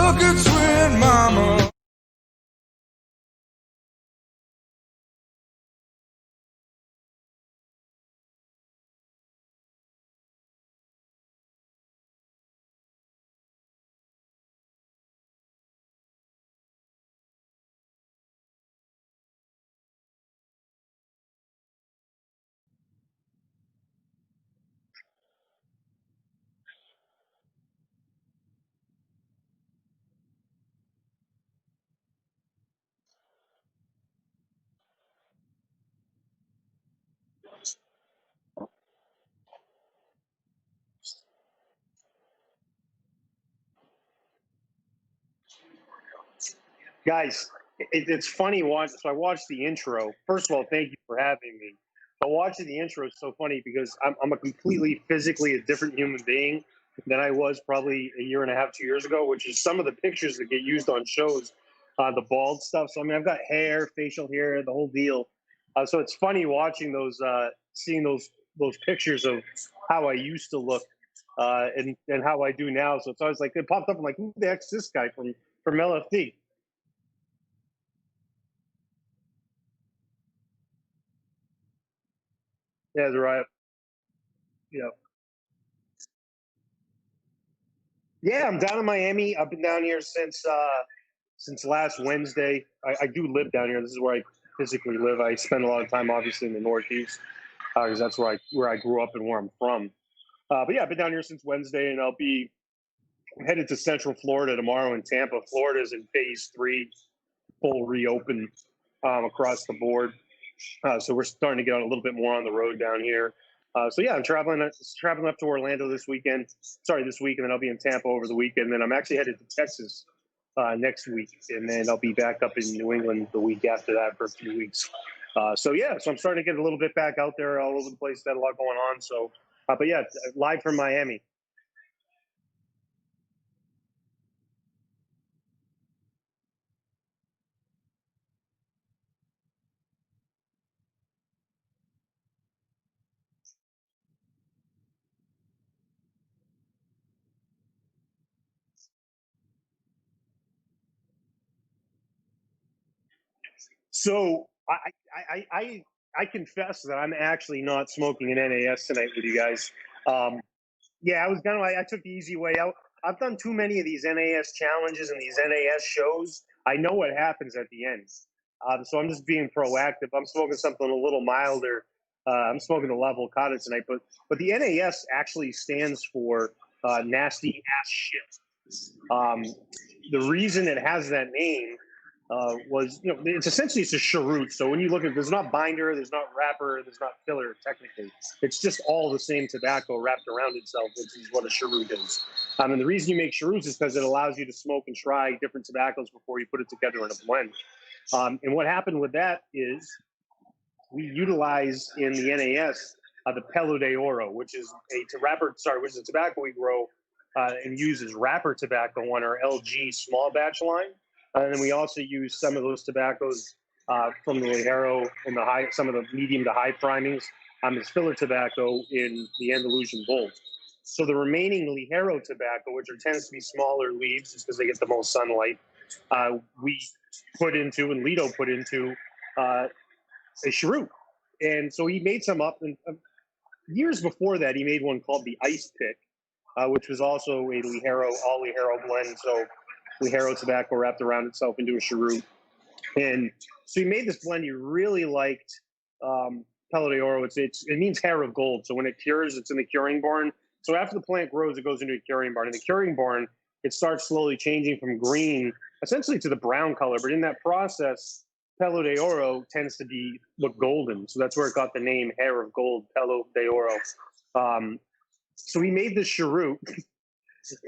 Look at sweet mama. Guys, it's funny. So I watched the intro. First of all, thank you for having me. But watching the intro is so funny because I'm a completely physically a different human being than I was probably a year and a half, 2 years ago, which is some of the pictures that get used on shows, the bald stuff. So, I mean, I've got hair, facial hair, the whole deal. So it's funny watching those, seeing those pictures of how I used to look and how I do now. So it's always like, it popped up. I'm like, who the heck's this guy from LFD? Yeah, the right. Yeah. Yeah, I'm down in Miami. I've been down here since last Wednesday. I do live down here. This is where I physically live. I spend a lot of time, obviously, in the Northeast because that's where I grew up and where I'm from. But yeah, I've been down here since Wednesday, and I'm headed to Central Florida tomorrow in Tampa. Florida's in phase three, full reopen across the board. So we're starting to get a little bit more on the road down here. So yeah, I'm traveling up to Orlando this weekend. Sorry, this week, and then I'll be in Tampa over the weekend. And then I'm actually headed to Texas next week, and then I'll be back up in New England the week after that for a few weeks. So yeah, so I'm starting to get a little bit back out there all over the place. Got a lot going on. So, but yeah, live from Miami. So I confess that I'm actually not smoking an NAS tonight with you guys. Um, Yeah, I was gonna. I took the easy way out. I've done too many of these NAS challenges and these NAS shows. I know what happens at the end, so I'm just being proactive. I'm smoking something a little milder. I'm smoking a level Avocado tonight, but the NAS actually stands for nasty ass shit. Um, the reason it has that name was, it's essentially it's a cheroot. So when you look at, there's not binder, there's not wrapper, there's not filler. Technically, it's just all the same tobacco wrapped around itself, which is what a cheroot is. And the reason you make cheroots is because it allows you to smoke and try different tobaccos before you put it together in a blend. And what happened with that is we utilize in the NAS the Pelo de Oro, which is which is a tobacco we grow and use as wrapper tobacco on our LG small batch line. And then we also use some of those tobaccos from the Ligero and some of the medium to high primings as filler tobacco in the Andalusian Gold. So the remaining Ligero tobacco, which tends to be smaller leaves, just because they get the most sunlight, we put into, and Lido put into a cheroot. And so he made some up. And years before that, he made one called the Ice Pick, which was also a all Ligero blend. So Ligero tobacco wrapped around itself into a cheroot. And so he made this blend he really liked. Pelo de Oro, it means hair of gold. So when it cures, it's in the curing barn. So after the plant grows, it goes into a curing barn. In the curing barn, it starts slowly changing from green, essentially, to the brown color. But in that process, Pelo de Oro tends to look golden. So that's where it got the name hair of gold, Pelo de Oro. So he made this cheroot,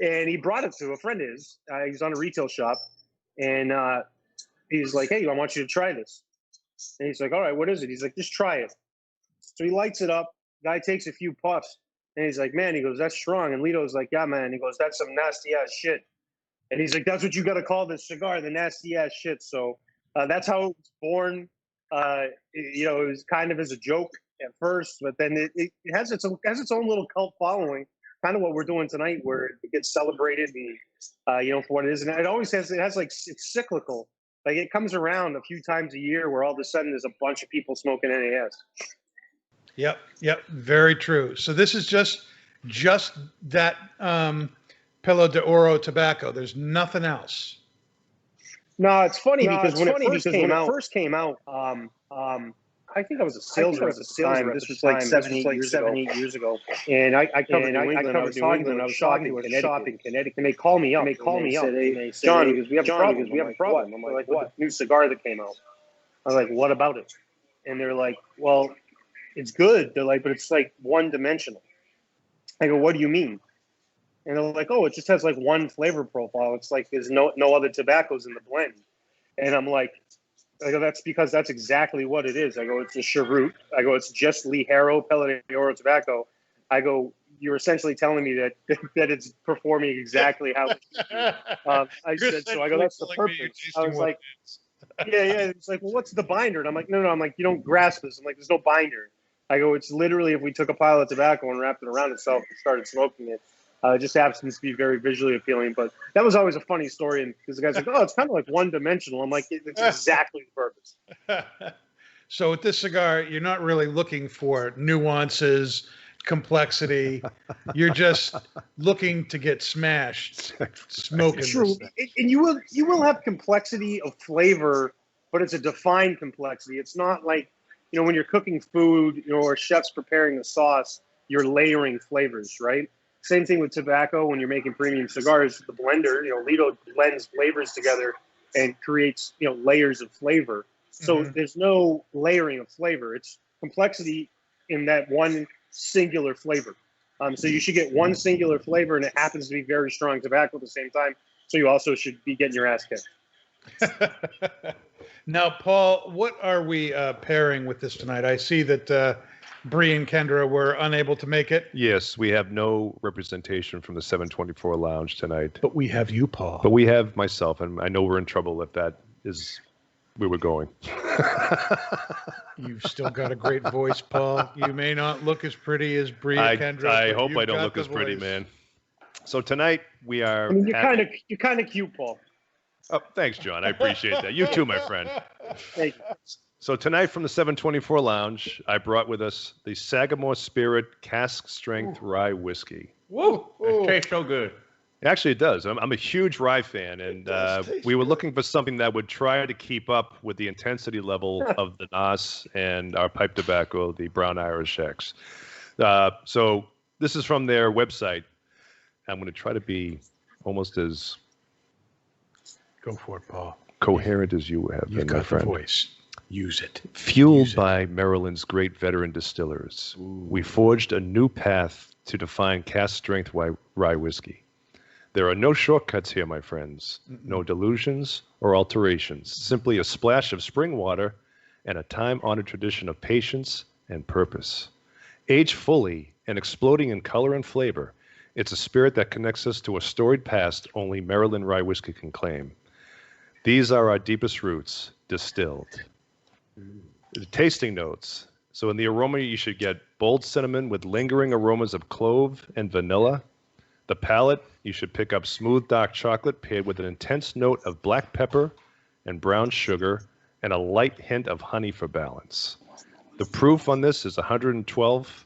and he brought it to a friend of his. He's on a retail shop, and he's like, "Hey, I want you to try this." And he's like, "All right, what is it?" He's like, "Just try it." So he lights it up. Guy takes a few puffs, and he's like, "Man," he goes, "that's strong." And Lito's like, "Yeah, man." He goes, "That's some nasty ass shit." And he's like, "That's what you got to call this cigar, the nasty ass shit." So that's how it was born. It was kind of as a joke at first, but then it has its own little cult following. kind of what we're doing tonight, where it gets celebrated and for what it is, and it has like it's cyclical. Like it comes around a few times a year where all of a sudden there's a bunch of people smoking NAS. Yep, very true. So this is just that Pelo de Oro tobacco. There's nothing else. No, it's funny because when it first came out, I think I was a sales rep at the time. This was like 7, 8 years ago. And I covered New England. I was talking to a shop in Connecticut. And they call me up. And they say, John, because we have a problem. I'm like, what? New cigar that came out. I was like, what about it? And they're like, well, it's good. They're like, but it's like one-dimensional. I go, what do you mean? And they're like, oh, it just has like one flavor profile. It's like there's no other tobaccos in the blend. And I'm like, I go, that's because that's exactly what it is. I go, it's a cheroot. I go, it's just Ligero Pelo de Oro tobacco. I go, you're essentially telling me that it's performing exactly how it should be. I said, so I go, that's the purpose. I was like, yeah. It's like, well, what's the binder? And I'm like, no. I'm like, you don't grasp this. I'm like, there's no binder. I go, it's literally if we took a pile of tobacco and wrapped it around itself and started smoking it. It just happens to be very visually appealing. But that was always a funny story. And because the guy's like, oh, it's kind of like one-dimensional. I'm like, it's exactly the purpose. So with this cigar, you're not really looking for nuances, complexity. You're just looking to get smashed smoking. True. And you will have complexity of flavor, but it's a defined complexity. It's not like, when you're cooking food, or chefs preparing the sauce, you're layering flavors, right? Same thing with tobacco. When you're making premium cigars, the blender, Lido blends flavors together and creates, layers of flavor. So there's no layering of flavor. It's complexity in that one singular flavor. So you should get one singular flavor, and it happens to be very strong tobacco at the same time. So you also should be getting your ass kicked. Now, Paul, what are we pairing with this tonight? I see that Bree and Kendra were unable to make it. Yes, we have no representation from the 724 Lounge tonight. But we have you, Paul. But we have myself, and I know we're in trouble if that is where we're going. You've still got a great voice, Paul. You may not look as pretty as Bree or Kendra. I hope I don't look as pretty, man. So tonight we are... you're kind of cute, Paul. Oh, thanks, John. I appreciate that. You too, my friend. Thank you. So tonight from the 724 Lounge, I brought with us the Sagamore Spirit Cask Strength Rye Whiskey. Whoa! It tastes so good. Actually, it does. I'm a huge rye fan, and we were looking for something that would try to keep up with the intensity level of the NAS and our pipe tobacco, the Brown Irish X. So this is from their website. I'm going to try to be almost as... Go for it, Paul. Coherent as you have been, my friend. You've got the voice. Use it. Fueled by Maryland's great veteran distillers, we forged a new path to define cask strength rye whiskey. There are no shortcuts here, my friends. No delusions or alterations. Simply a splash of spring water and a time-honored tradition of patience and purpose. Aged fully and exploding in color and flavor, it's a spirit that connects us to a storied past only Maryland rye whiskey can claim. These are our deepest roots, distilled. The tasting notes. So in the aroma, you should get bold cinnamon with lingering aromas of clove and vanilla. The palate, you should pick up smooth dark chocolate paired with an intense note of black pepper and brown sugar and a light hint of honey for balance. The proof on this is 112,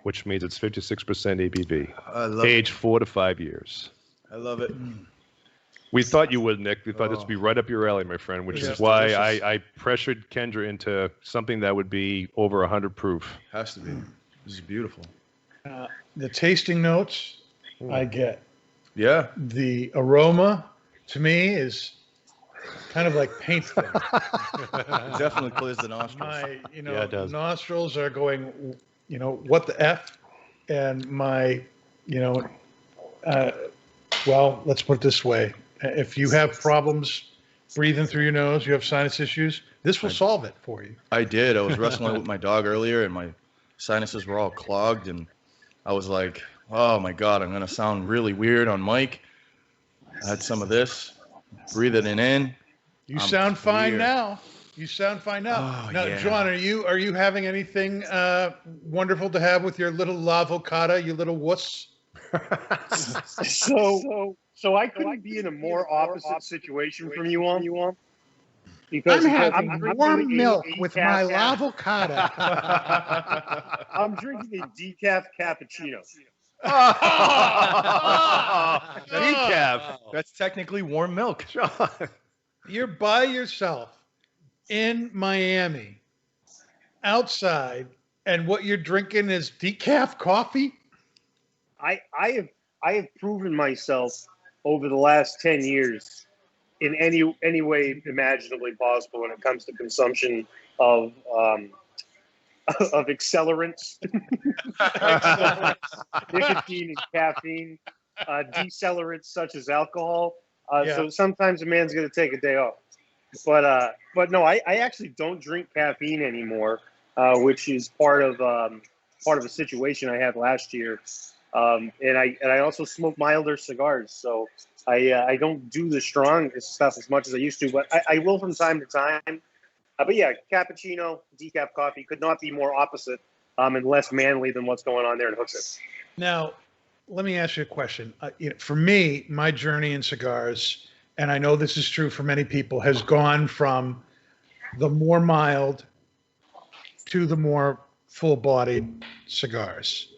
which means it's 56% ABV. I love Age 4 to 5 years. I love it. We thought you would, Nick. We thought this would be right up your alley, my friend, which is why I pressured Kendra into something that would be over 100 proof. Has to be. This is beautiful. The tasting notes I get. Yeah. The aroma, to me, is kind of like paint thin. It definitely clears the nostrils. My, it does. nostrils are going, what the F? And my, well, let's put it this way. If you have problems breathing through your nose, you have sinus issues, this will solve it for you. I did. I was wrestling with my dog earlier, and my sinuses were all clogged, and I was like, oh, my God, I'm going to sound really weird on mic. I had some of this. Breathe it in. You sound fine now. You sound fine now. Oh, now, yeah. John, are you having anything wonderful to have with your little avocado, you little wuss? So I couldn't be in a more opposite situation from you all. Because I'm having I'm warm drinking milk a with my decaf- avocado. I'm drinking a decaf cappuccino. Decaf. That's technically warm milk. You're by yourself in Miami, outside, and what you're drinking is decaf coffee? I have proven myself over the last 10 years in any way imaginably possible when it comes to consumption of of accelerants, nicotine and caffeine, decelerants such as alcohol. Yeah. So sometimes a man's going to take a day off. But no, I actually don't drink caffeine anymore, which is part of a situation I had last year. And I also smoke milder cigars, so I don't do the strong stuff as much as I used to, but I will from time to time. But yeah, cappuccino, decaf coffee could not be more opposite and less manly than what's going on there in Hooksett. Now, let me ask you a question. For me, my journey in cigars, and I know this is true for many people, has gone from the more mild to the more full-bodied cigars.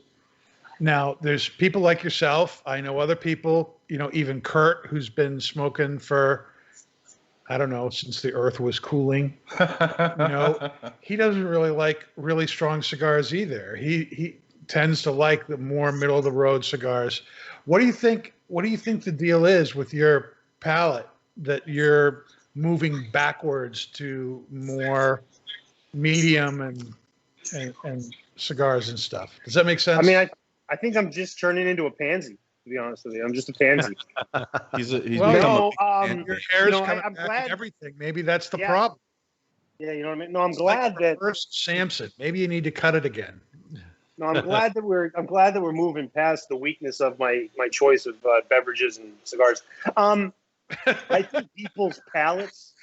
Now, there's people like yourself. I know other people, even Kurt, who's been smoking for, I don't know, since the earth was cooling. He doesn't really like really strong cigars either. He tends to like the more middle of the road cigars. What do you think the deal is with your palate that you're moving backwards to more medium and cigars and stuff? Does that make sense? I mean, I think I'm just turning into a pansy, to be honest with you. I'm just a pansy. He's Well, become no, your hair's coming I'm back glad. and everything. Maybe that's the Yeah. problem. Yeah, you know what I mean. No, I'm It's like glad that. reverse Samson. Maybe you need to cut it again. No, I'm glad that we're moving past the weakness of my choice of beverages and cigars. I think people's palates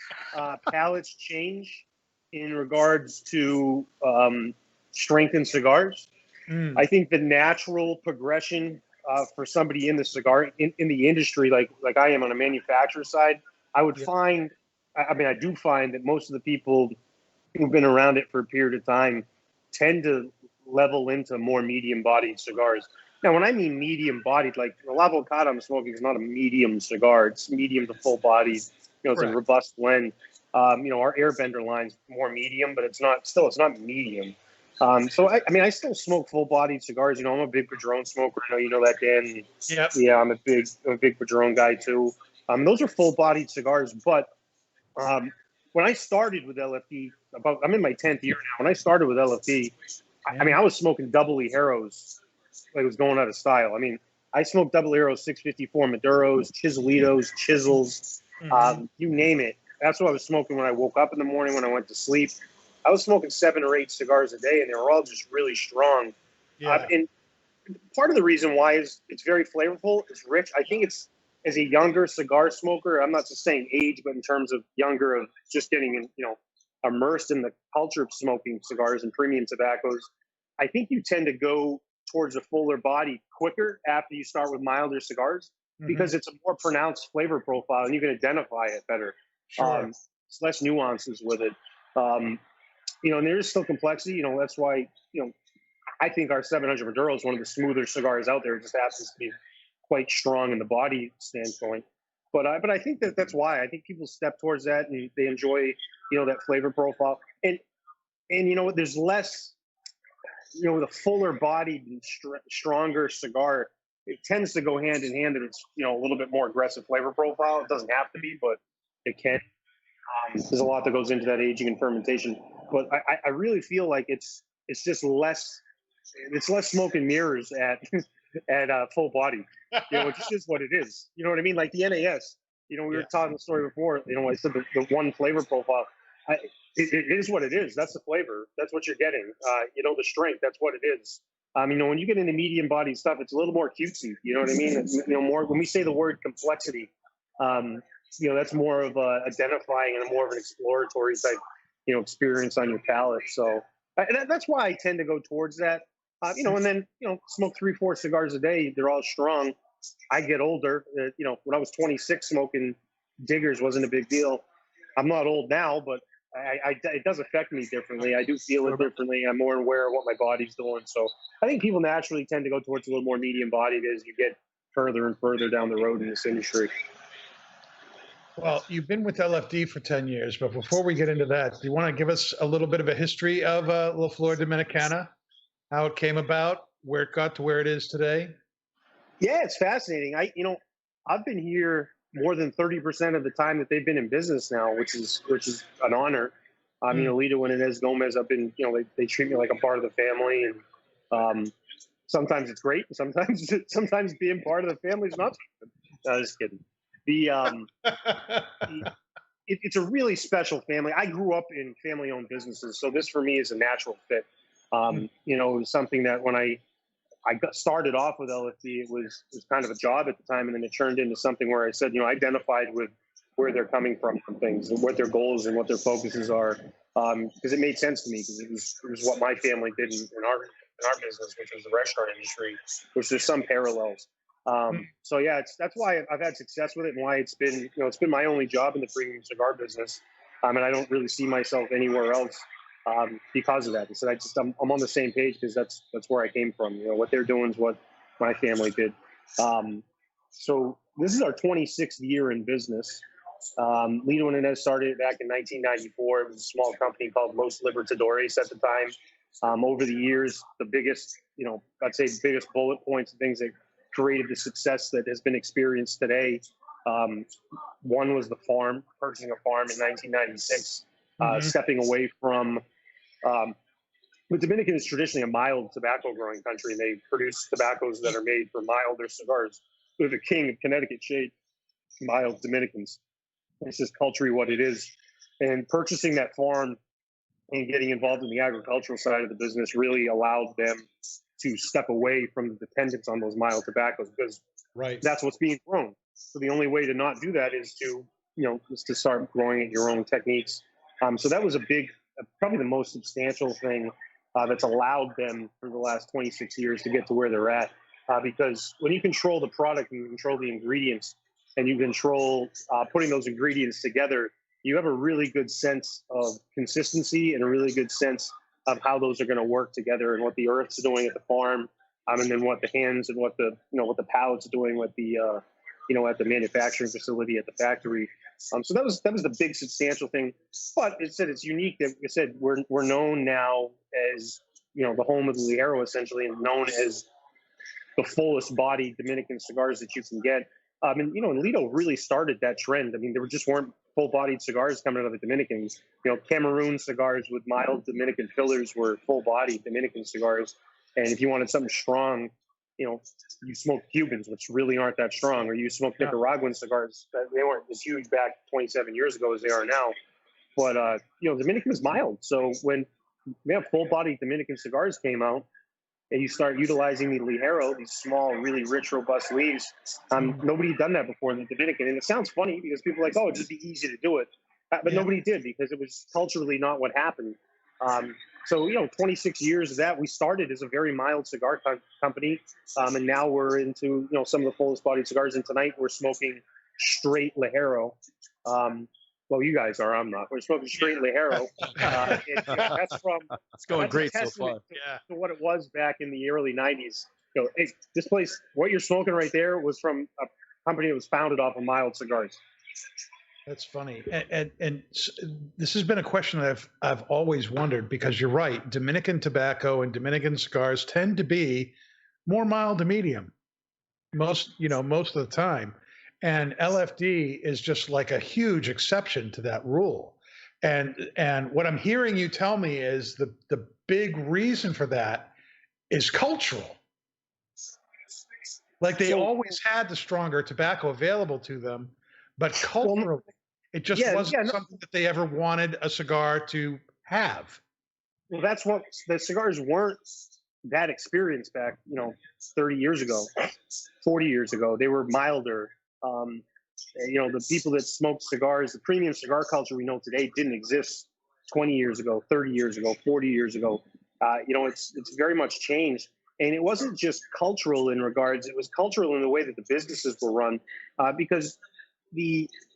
change in regards to strength in cigars. Mm. I think the natural progression for somebody in the cigar in the industry, like I am on a manufacturer side, I would find. I mean, I do find that most of the people who've been around it for a period of time tend to level into more medium-bodied cigars. Now, when I mean medium-bodied, like the avocado I'm smoking is not a medium cigar; it's medium to full-bodied. It's Correct. a robust blend. Our Airbender line's more medium, but it's not medium. So I mean, I still smoke full-bodied cigars. I'm a big Padron smoker. I know you know that, Dan. Yep. Yeah, I'm a big Padron guy too. Those are full-bodied cigars, but when I started with LFD, I'm in my 10th year now. When I started with LFD, I mean, I was smoking double Ligeros like it was going out of style. I mean, I smoked double Ligeros 654 Maduros, Chiselitos, Chisels, you name it. That's what I was smoking when I woke up in the morning, when I went to sleep. I was smoking 7 or 8 cigars a day, and they were all just really strong. Yeah. And part of the reason why is it's very flavorful. It's rich. I think it's, as a younger cigar smoker, I'm not just saying age, but in terms of younger, of just getting, immersed in the culture of smoking cigars and premium tobaccos, I think you tend to go towards a fuller body quicker after you start with milder cigars because it's a more pronounced flavor profile and you can identify it better. Sure. It's less nuances with it. And there is still complexity. That's why, I think our 700 Maduro is one of the smoother cigars out there. It just happens to be quite strong in the body standpoint. But I think that's why I think people step towards that and they enjoy, that flavor profile. And there's less, with a fuller bodied and stronger cigar, it tends to go hand in hand. And it's, a little bit more aggressive flavor profile. It doesn't have to be, but it can. There's a lot that goes into that aging and fermentation. But I really feel like it's just less. It's less smoke and mirrors at full body, which is just what it is. You know what I mean? Like the NAS. We were talking the story before. I said the one flavor profile. It is what it is. That's the flavor. That's what you're getting. The strength. That's what it is. When you get into medium body stuff, it's a little more cutesy. You know what I mean? It's, more when we say the word complexity. That's more of a identifying and more of an exploratory type, experience on your palate. So that's why I tend to go towards that. And then, smoke 3-4 cigars a day. They're all strong. I get older. When I was 26, smoking diggers wasn't a big deal. I'm not old now, but it does affect me differently. I do feel it differently. I'm more aware of what my body's doing. So I think people naturally tend to go towards a little more medium bodied as you get further and further down the road in this industry. Well, you've been with LFD for 10 years, but before we get into that, do you want to give us a little bit of a history of La Flor Dominicana, how it came about, where it got to where it is today? Yeah, it's fascinating. I've been here more than 30% of the time that they've been in business now, which is an honor. Lito and Inez Gomez, I've been, they treat me like a part of the family, and sometimes it's great. Sometimes being part of the family is not so good. No, just kidding. It's a really special family. I grew up in family-owned businesses, so this for me is a natural fit. It was something that when I got started off with LFD, it was kind of a job at the time, and then it turned into something where I said, I identified with where they're coming from things, and what their goals and what their focuses are, because it made sense to me, because it was what my family did in our business, which was the restaurant industry, which there's some parallels. So yeah, that's why I've had success with it, and why it's been my only job in the premium cigar business, and I don't really see myself anywhere else. Because of that, I'm on the same page, because that's where I came from. What they're doing is what my family did. So this is our 26th year in business. Lito and Inez started it back in 1994. It was a small company called Los Libertadores at the time. Over the years, the biggest, I'd say the biggest bullet points and things that created the success that has been experienced today. One was the farm, purchasing a farm in 1996, stepping away from. The Dominican is traditionally a mild tobacco growing country, and they produce tobaccos that are made for milder cigars. They're the king of Connecticut shade, mild Dominicans. It's just culturally what it is. And purchasing that farm and getting involved in the agricultural side of the business really allowed them to step away from the dependence on those mild tobaccos, because that's what's being grown. So the only way to not do that is to start growing it your own techniques. So that was probably the most substantial thing that's allowed them for the last 26 years to get to where they're at. Because when you control the product and you control the ingredients, and you control putting those ingredients together, you have a really good sense of consistency and a really good sense of how those are going to work together, and what the earth's doing at the farm, and then what the hands and what the pallets are doing with the at the manufacturing facility at the factory. So that was the big substantial thing. But it's unique that, like I said, we're known now as the home of the Ligero, essentially, and known as the fullest body Dominican cigars that you can get. And Lito really started that trend. There just weren't full-bodied cigars coming out of the Dominicans. Cameroon cigars with mild Dominican fillers were full-bodied Dominican cigars. And if you wanted something strong, you smoke Cubans, which really aren't that strong, or you smoke Nicaraguan cigars. They weren't as huge back 27 years ago as they are now. But, Dominican is mild. So when full-bodied Dominican cigars came out, and you start utilizing the Ligero, these small, really rich, robust leaves, nobody had done that before in the Dominican. And it sounds funny, because people are like, oh, it'd just be easy to do it. But nobody did, because it was culturally not what happened. So 26 years of that. We started as a very mild cigar company, and now we're into some of the fullest bodied cigars. And tonight we're smoking straight Ligero. Well, you guys are. I'm not. We're smoking straight Ligero. That's from. It's going great so far. To what it was back in the early 90s. Hey, this place, what you're smoking right there, was from a company that was founded off of mild cigars. That's funny. And this has been a question that I've always wondered, because you're right. Dominican tobacco and Dominican cigars tend to be more mild to medium most of the time. And LFD is just like a huge exception to that rule. And what I'm hearing you tell me is the big reason for that is cultural. Like they always had the stronger tobacco available to them, but culturally, it just wasn't something that they ever wanted a cigar to have. Well, that's what the cigars weren't that experienced back, 30 years ago, 40 years ago. They were milder. The people that smoked cigars, the premium cigar culture we know today didn't exist 20 years ago, 30 years ago, 40 years ago. It's very much changed. And it wasn't just cultural in regards; it was cultural in the way that the businesses were run, because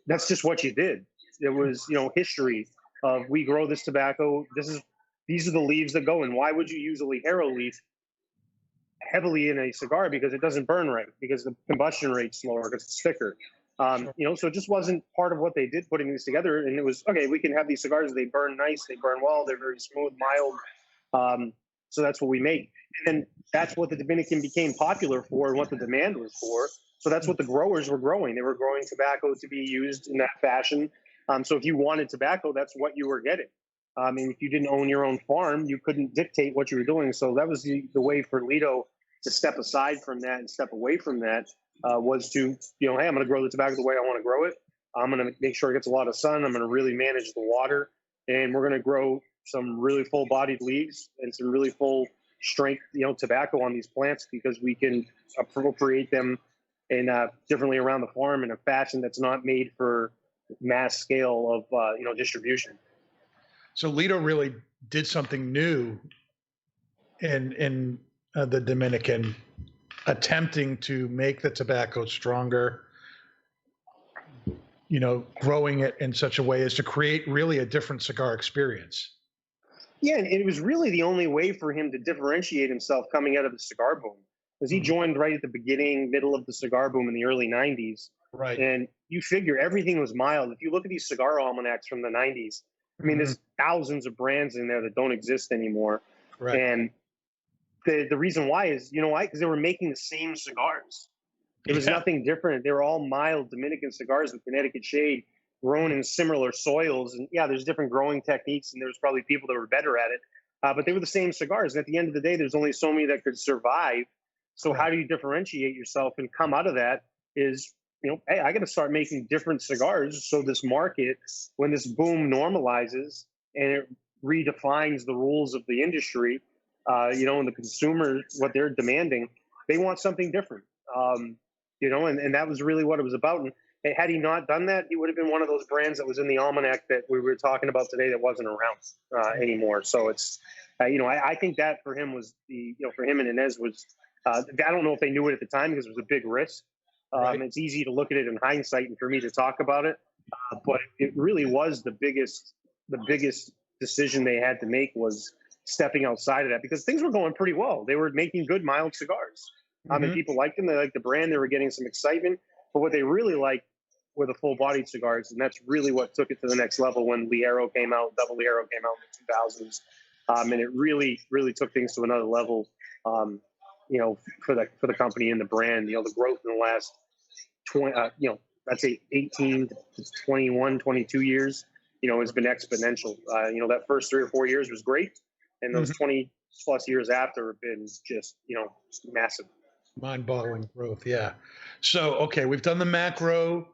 that's just what you did. There was history of we grow this tobacco. These are the leaves that go in. Why would you use a Ligero leaf heavily in a cigar? Because it doesn't burn right, because the combustion rate's slower, because it's thicker. So it just wasn't part of what they did putting these together. And it was, okay, we can have these cigars. They burn nice. They burn well. They're very smooth, mild. So that's what we make. And that's what the Dominican became popular for and what the demand was for. So that's what the growers were growing. They were growing tobacco to be used in that fashion. So if you wanted tobacco, that's what you were getting. And if you didn't own your own farm, you couldn't dictate what you were doing. So that was the way for Lido to step aside from that and step away from that, was to, hey, I'm going to grow the tobacco the way I want to grow it. I'm going to make sure it gets a lot of sun. I'm going to really manage the water. And we're going to grow some really full-bodied leaves and some really full-strength, tobacco on these plants, because we can appropriate them in differently around the farm in a fashion that's not made for mass scale of distribution. So Lido really did something new in the Dominican, attempting to make the tobacco stronger, growing it in such a way as to create really a different cigar experience. Yeah, and it was really the only way for him to differentiate himself coming out of the cigar boom, because he joined right at the middle of the cigar boom in the early 90s. Right. And you figure everything was mild. If you look at these cigar almanacs from the 90s, I mean, there's thousands of brands in there that don't exist anymore. Right. And the reason why is, why? Because they were making the same cigars. There was nothing different. They were all mild Dominican cigars with Connecticut shade, grown in similar soils. And yeah, there's different growing techniques, and there's probably people that were better at it. But they were the same cigars. And at the end of the day, there's only so many that could survive. So how do you differentiate yourself and come out of that is, hey, I got to start making different cigars. So this market, when this boom normalizes and it redefines the rules of the industry, and the consumer, what they're demanding, they want something different. And that was really what it was about. And had he not done that, he would have been one of those brands that was in the almanac that we were talking about today that wasn't around anymore. So it's, I think that for him was for him and Inez was, I don't know if they knew it at the time because it was a big risk. Right. It's easy to look at it in hindsight and for me to talk about it. But it really was the biggest decision they had to make was stepping outside of that, because things were going pretty well. They were making good, mild cigars. And people liked them. They liked the brand. They were getting some excitement. But what they really liked were the full-bodied cigars, and that's really what took it to the next level when Ligero came out, Double Ligero came out in the 2000s. And it really, really took things to another level, for the company and the brand. The growth in the last 20, I'd say 18 to 21, 22 years, has been exponential. That first 3 or 4 years was great. And those 20 plus years after have been just, massive. Mind-boggling growth, yeah. So, okay, we've done the macro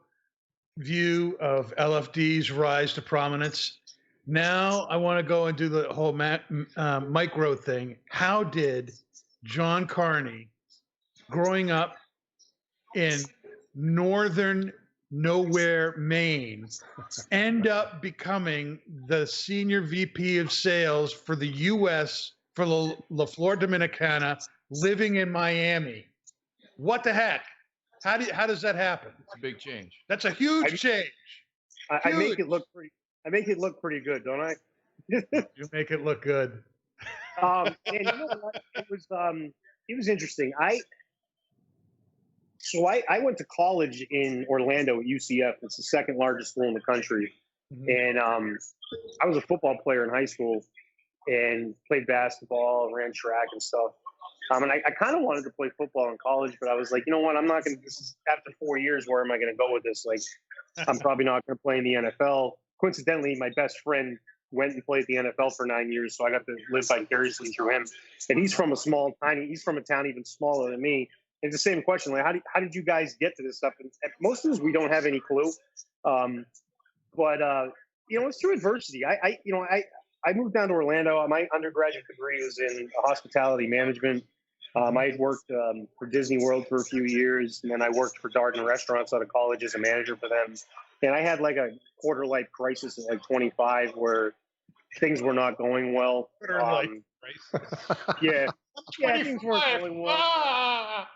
view of LFD's rise to prominence. Now I want to go and do the whole micro thing. How did John Carney, growing up in northern nowhere, Maine, end up becoming the senior VP of sales for the U.S. for La Flor Dominicana, living in Miami? What the heck? How does that happen? It's a big change. That's a huge change. I make it look pretty. I make it look pretty good, don't I? You make it look good. And you know what? It was interesting. I went to college in Orlando at UCF. It's the second largest school in the country. And I was a football player in high school and played basketball, ran track and stuff. And I kind of wanted to play football in college, but I was like, you know what? I'm not going to, this is after 4 years, where am I going to go with this? Like, I'm probably not going to play in the NFL. Coincidentally, my best friend went and played the NFL for 9 years, so I got to live vicariously through him. And he's from a town even smaller than me. It's the same question. Like, how did you guys get to this stuff? And most of us, we don't have any clue. But it's through adversity. I moved down to Orlando. My undergraduate degree was in hospitality management. I had worked for Disney World for a few years, and then I worked for Darden Restaurants out of college as a manager for them. And I had like a quarter-life crisis at like 25 where things were not going well. Twitter life, Yeah, yeah, things weren't going well.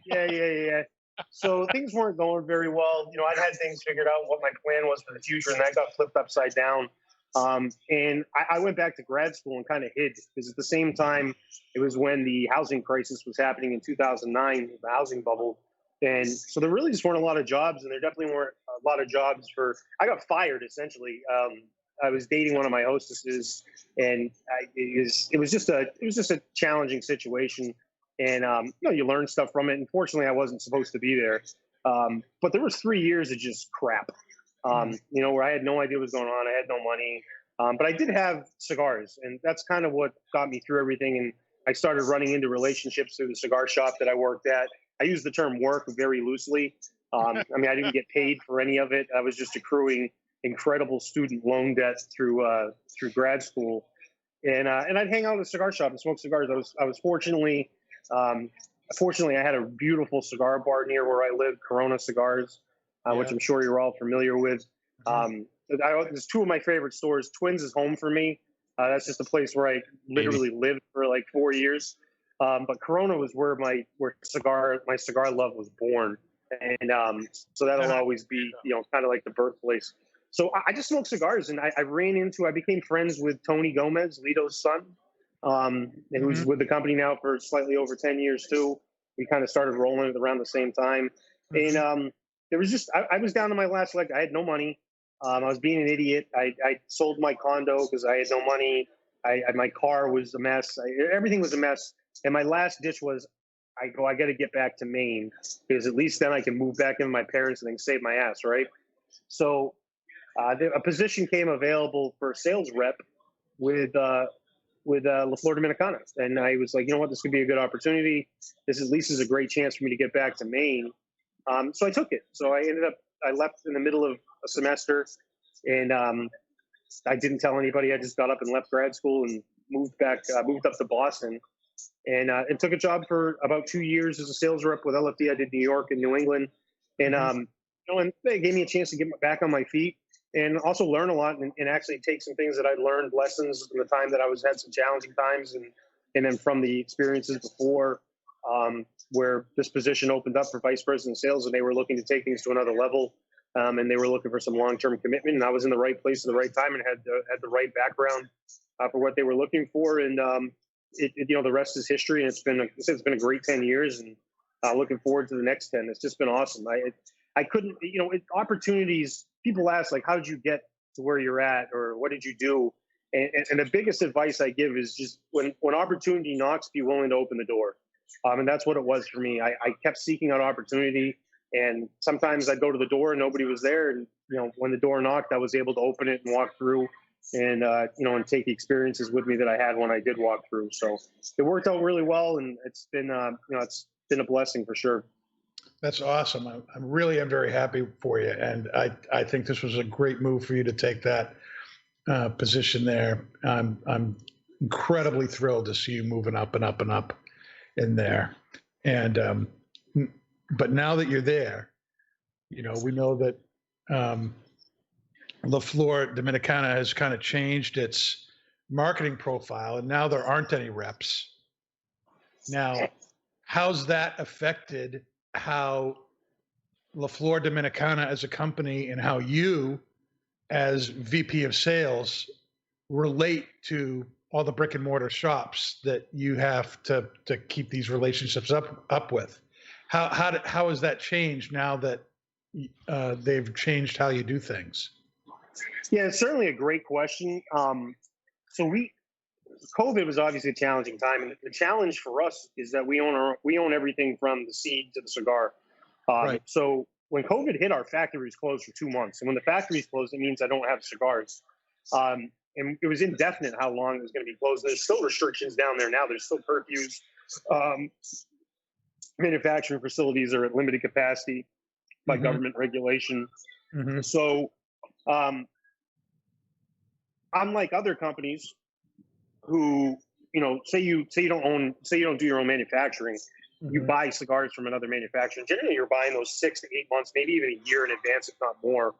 Yeah. So things weren't going very well. I'd had things figured out what my plan was for the future, and that got flipped upside down. And I went back to grad school and kind of hid, because at the same time, it was when the housing crisis was happening in 2009, the housing bubble. And so there really just weren't a lot of jobs, and there definitely weren't a lot of jobs I got fired, essentially. I was dating one of my hostesses, and it was just a challenging situation. And you learn stuff from it. Unfortunately, I wasn't supposed to be there. But there was 3 years of just crap. Where I had no idea what was going on. I had no money. But I did have cigars, and that's kind of what got me through everything. And I started running into relationships through the cigar shop that I worked at. I use the term work very loosely. I didn't get paid for any of it. I was just accruing incredible student loan debt through grad school. And I'd hang out at the cigar shop and smoke cigars. I was fortunately, I had a beautiful cigar bar near where I lived, Corona Cigars, which I'm sure you're all familiar with. There's two of my favorite stores. Twins is home for me. That's just a place where I literally lived for like 4 years. But Corona was where my cigar love was born. And so that'll always be, kind of like the birthplace. So I just smoked cigars, and I became friends with Tony Gomez, Lito's son, who's with the company now for slightly over 10 years too. We kind of started rolling it around the same time. And it was just, I was down to my last leg. I had no money. I was being an idiot. I sold my condo because I had no money. My car was a mess. Everything was a mess. And my last ditch was, I got to get back to Maine, because at least then I can move back in with my parents and then save my ass, right? So a position came available for a sales rep with Flor Dominicana. And I was like, you know what, this could be a good opportunity. This at least is a great chance for me to get back to Maine. So I took it. So I left in the middle of a semester, and I didn't tell anybody. I just got up and left grad school and moved up to Boston, and took a job for about 2 years as a sales rep with LFD. I did New York and New England, and and they gave me a chance to get back on my feet and also learn a lot, and actually take some things that I'd learned, lessons in the time that I had some challenging times, and then from the experiences before, where this position opened up for vice president of sales, and they were looking to take things to another level, and they were looking for some long-term commitment, and I was in the right place at the right time and had the right background for what they were looking for, and the rest is history, and it's been a great 10 years, and looking forward to the next 10. It's just been awesome. I couldn't, opportunities. People ask, like, how did you get to where you're at, or what did you do? And the biggest advice I give is just when opportunity knocks, be willing to open the door. And that's what it was for me. I kept seeking out opportunity, and sometimes I'd go to the door and nobody was there. And, when the door knocked, I was able to open it and walk through, and, and take the experiences with me that I had when I did walk through. So it worked out really well, and it's been a blessing for sure. That's awesome. I'm very happy for you. And I think this was a great move for you to take that position there. I'm incredibly thrilled to see you moving up and up and up in there. And, but now that you're there, we know that La Flor Dominicana has kind of changed its marketing profile, and now there aren't any reps. Now, how's that affected how La Flor Dominicana as a company, and how you as VP of sales relate to all the brick and mortar shops that you have to keep these relationships up with? How has that changed now that they've changed how you do things? Yeah, it's certainly a great question. COVID was obviously a challenging time, and the challenge for us is that we own everything from the seed to the cigar. Right. So when COVID hit, our factory was closed for 2 months, and when the factory's closed, it means I don't have cigars. And it was indefinite how long it was going to be closed. There's still restrictions down there now. There's still curfews. Manufacturing facilities are at limited capacity by government regulation. So, unlike other companies who, say you don't do your own manufacturing, you buy cigars from another manufacturer. Generally, you're buying those 6 to 8 months, maybe even a year in advance, if not more.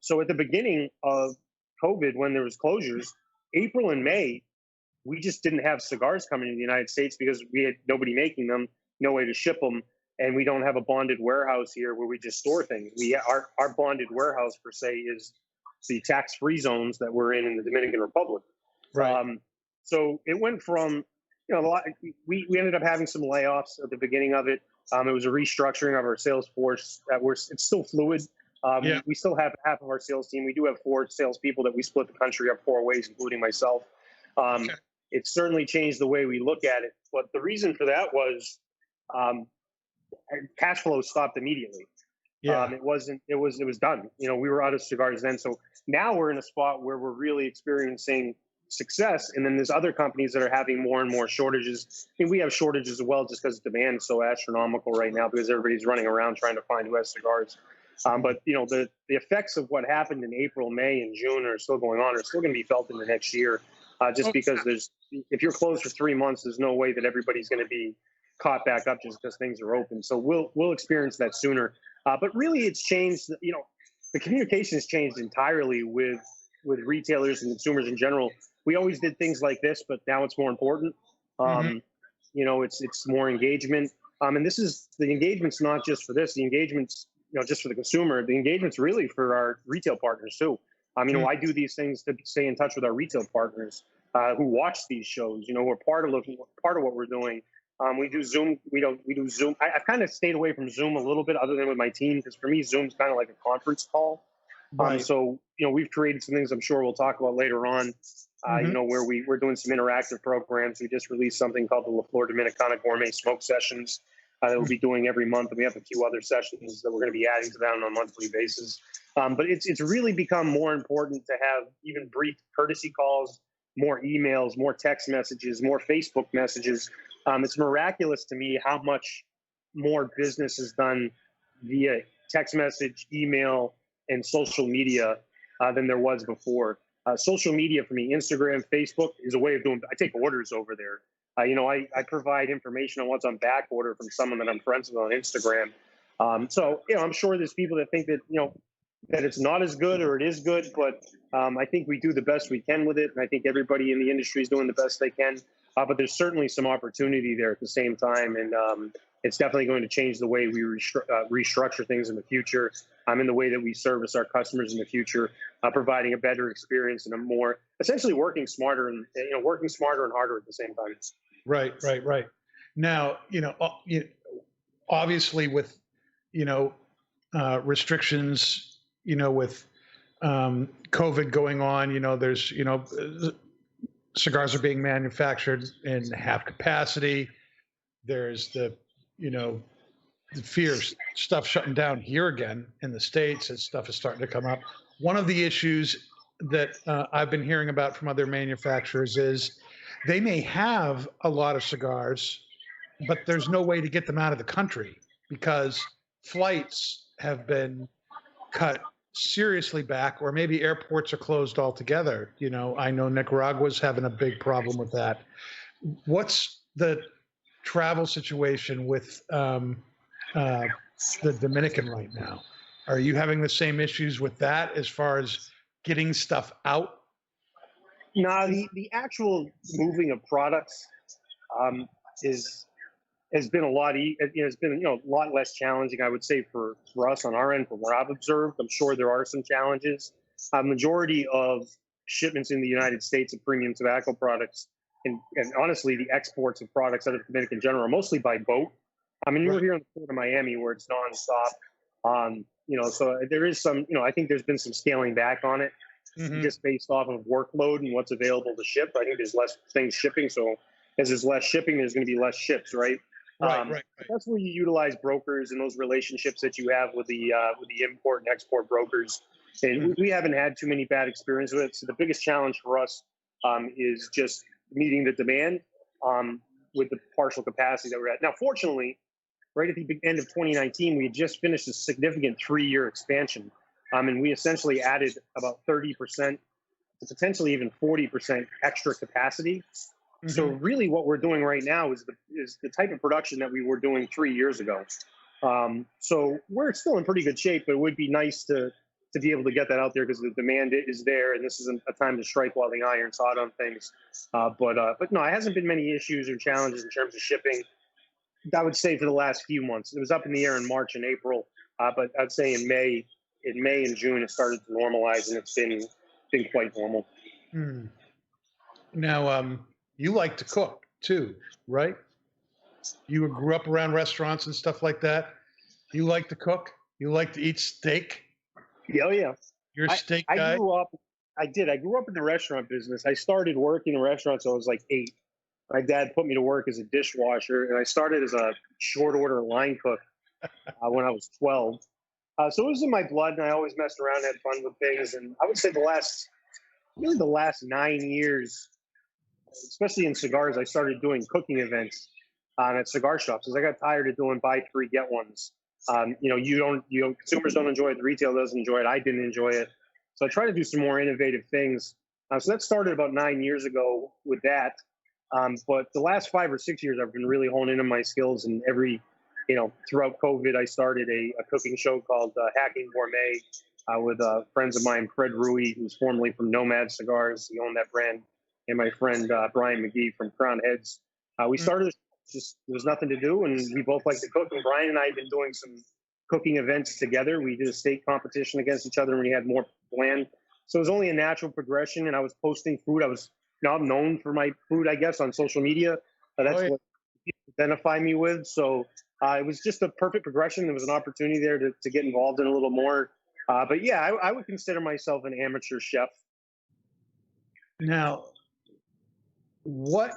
So at the beginning of COVID, when there was closures, April and May, we just didn't have cigars coming to the United States because we had nobody making them, no way to ship them, and we don't have a bonded warehouse here where we just store things. Our bonded warehouse per se is the tax-free zones that we're in the Dominican Republic. Right. So it went from, you know, we ended up having some layoffs at the beginning of it. It was a restructuring of our sales force it's still fluid. Yeah. We still have half of our sales team. We do have 4 salespeople that we split the country up 4 ways, including myself. Okay. It certainly changed the way we look at it. But the reason for that was cash flow stopped immediately. Yeah. It was done. You know, we were out of cigars then. So now we're in a spot where we're really experiencing success. And then there's other companies that are having more and more shortages. I mean, we have shortages as well just because demand is so astronomical right now because everybody's running around trying to find who has cigars. But, you know, the effects of what happened in April, May, and June are still going on, are still going to be felt in the next year. Just because if you're closed for 3 months, there's no way that everybody's going to be caught back up just because things are open. So we'll experience that sooner. But really, it's changed. You know, the communication has changed entirely with retailers and consumers in general. We always did things like this, but now it's more important. You know, it's more engagement. And the engagement's not just for this. The engagement's, you know, just for the consumer. The engagement's really for our retail partners too. You know, I do these things to stay in touch with our retail partners who watch these shows. You know, we're part of what we're doing. We do Zoom. We do Zoom. I've kind of stayed away from Zoom a little bit, other than with my team, because for me, Zoom's kind of like a conference call. Right. So, you know, we've created some things I'm sure we'll talk about later on. You know, where we're doing some interactive programs. We just released something called the Flor Dominicana Gourmet Smoke Sessions that we'll be doing every month, and we have a few other sessions that we're going to be adding to that on a monthly basis. But it's really become more important to have even brief courtesy calls, more emails, more text messages, more Facebook messages. It's miraculous to me how much more business is done via text message, email, and social media than there was before. Social media for me, Instagram, Facebook, is a way of doing. I take orders over there. You know, I provide information on what's on back order from someone that I'm friends with on Instagram. So, you know, I'm sure there's people that think that, you know, that it's not as good or it is good, but I think we do the best we can with it. And I think everybody in the industry is doing the best they can. But there's certainly some opportunity there at the same time. And it's definitely going to change the way we restructure things in the future. In the way that we service our customers in the future, providing a better experience and a more, essentially working smarter and harder at the same time. Right. Now, you know, obviously with, you know, restrictions, you know, with COVID going on, you know, there's, you know, cigars are being manufactured in half capacity. There's the, you know, the fear of stuff shutting down here again in the States as stuff is starting to come up. One of the issues that I've been hearing about from other manufacturers is they may have a lot of cigars, but there's no way to get them out of the country because flights have been cut seriously back, or maybe airports are closed altogether. You know, I know Nicaragua's having a big problem with that. What's the travel situation with the Dominican right now? Are you having the same issues with that as far as getting stuff out? No, the actual moving of products has been a lot. It's been, you know, a lot less challenging, I would say, for us on our end. From what I've observed, I'm sure there are some challenges. Majority of shipments in the United States of premium tobacco products, and honestly, the exports of products out of the Dominican in general, are mostly by boat. I mean, you're here in the port of Miami where it's nonstop. You know, so there is some, you know, I think there's been some scaling back on it just based off of workload and what's available to ship. I think there's less things shipping. So as there's less shipping, there's going to be less ships, right? Right. That's where you utilize brokers and those relationships that you have with the import and export brokers. And we haven't had too many bad experiences with it. So the biggest challenge for us is just meeting the demand with the partial capacity that we're at. Now, fortunately, right at the end of 2019, we had just finished a significant 3-year expansion. And we essentially added about 30% to potentially even 40% extra capacity. So really what we're doing right now is the type of production that we were doing 3 years ago. So we're still in pretty good shape, but it would be nice to to be able to get that out there because the demand is there, and this isn't a time to strike while the iron's hot on things. But no, it hasn't been many issues or challenges in terms of shipping. I would say for the last few months, it was up in the air in March and April, but I'd say in May and June it started to normalize, and it's been quite normal. Hmm. Now, you like to cook too, right? You grew up around restaurants and stuff like that. You like to cook? You like to eat steak? Yeah, oh yeah. You're a steak guy? I grew up in the restaurant business. I started working in restaurants when I was like 8. My dad put me to work as a dishwasher, and I started as a short order line cook when I was 12. So it was in my blood, and I always messed around, had fun with things. And I would say the last 9 years, especially in cigars, I started doing cooking events at cigar shops because I got tired of doing buy three get ones. Consumers don't enjoy it, the retail doesn't enjoy it. I didn't enjoy it, so I tried to do some more innovative things. So that started about 9 years ago with that. But the last 5 or 6 years, I've been really honing in my skills. And throughout COVID, I started a cooking show called Hacking Gourmet with friends of mine, Fred Rui, who's formerly from Nomad Cigars. He owned that brand, and my friend Brian McGee from Crown Heads. We started just there was nothing to do, and we both like to cook. And Brian and I have been doing some cooking events together. We did a steak competition against each other, and we had more planned. So it was only a natural progression, and I was posting food. I'm known for my food, I guess, on social media. That's what people identify me with. So it was just a perfect progression. There was an opportunity there to get involved in a little more. But yeah, I would consider myself an amateur chef. Now, what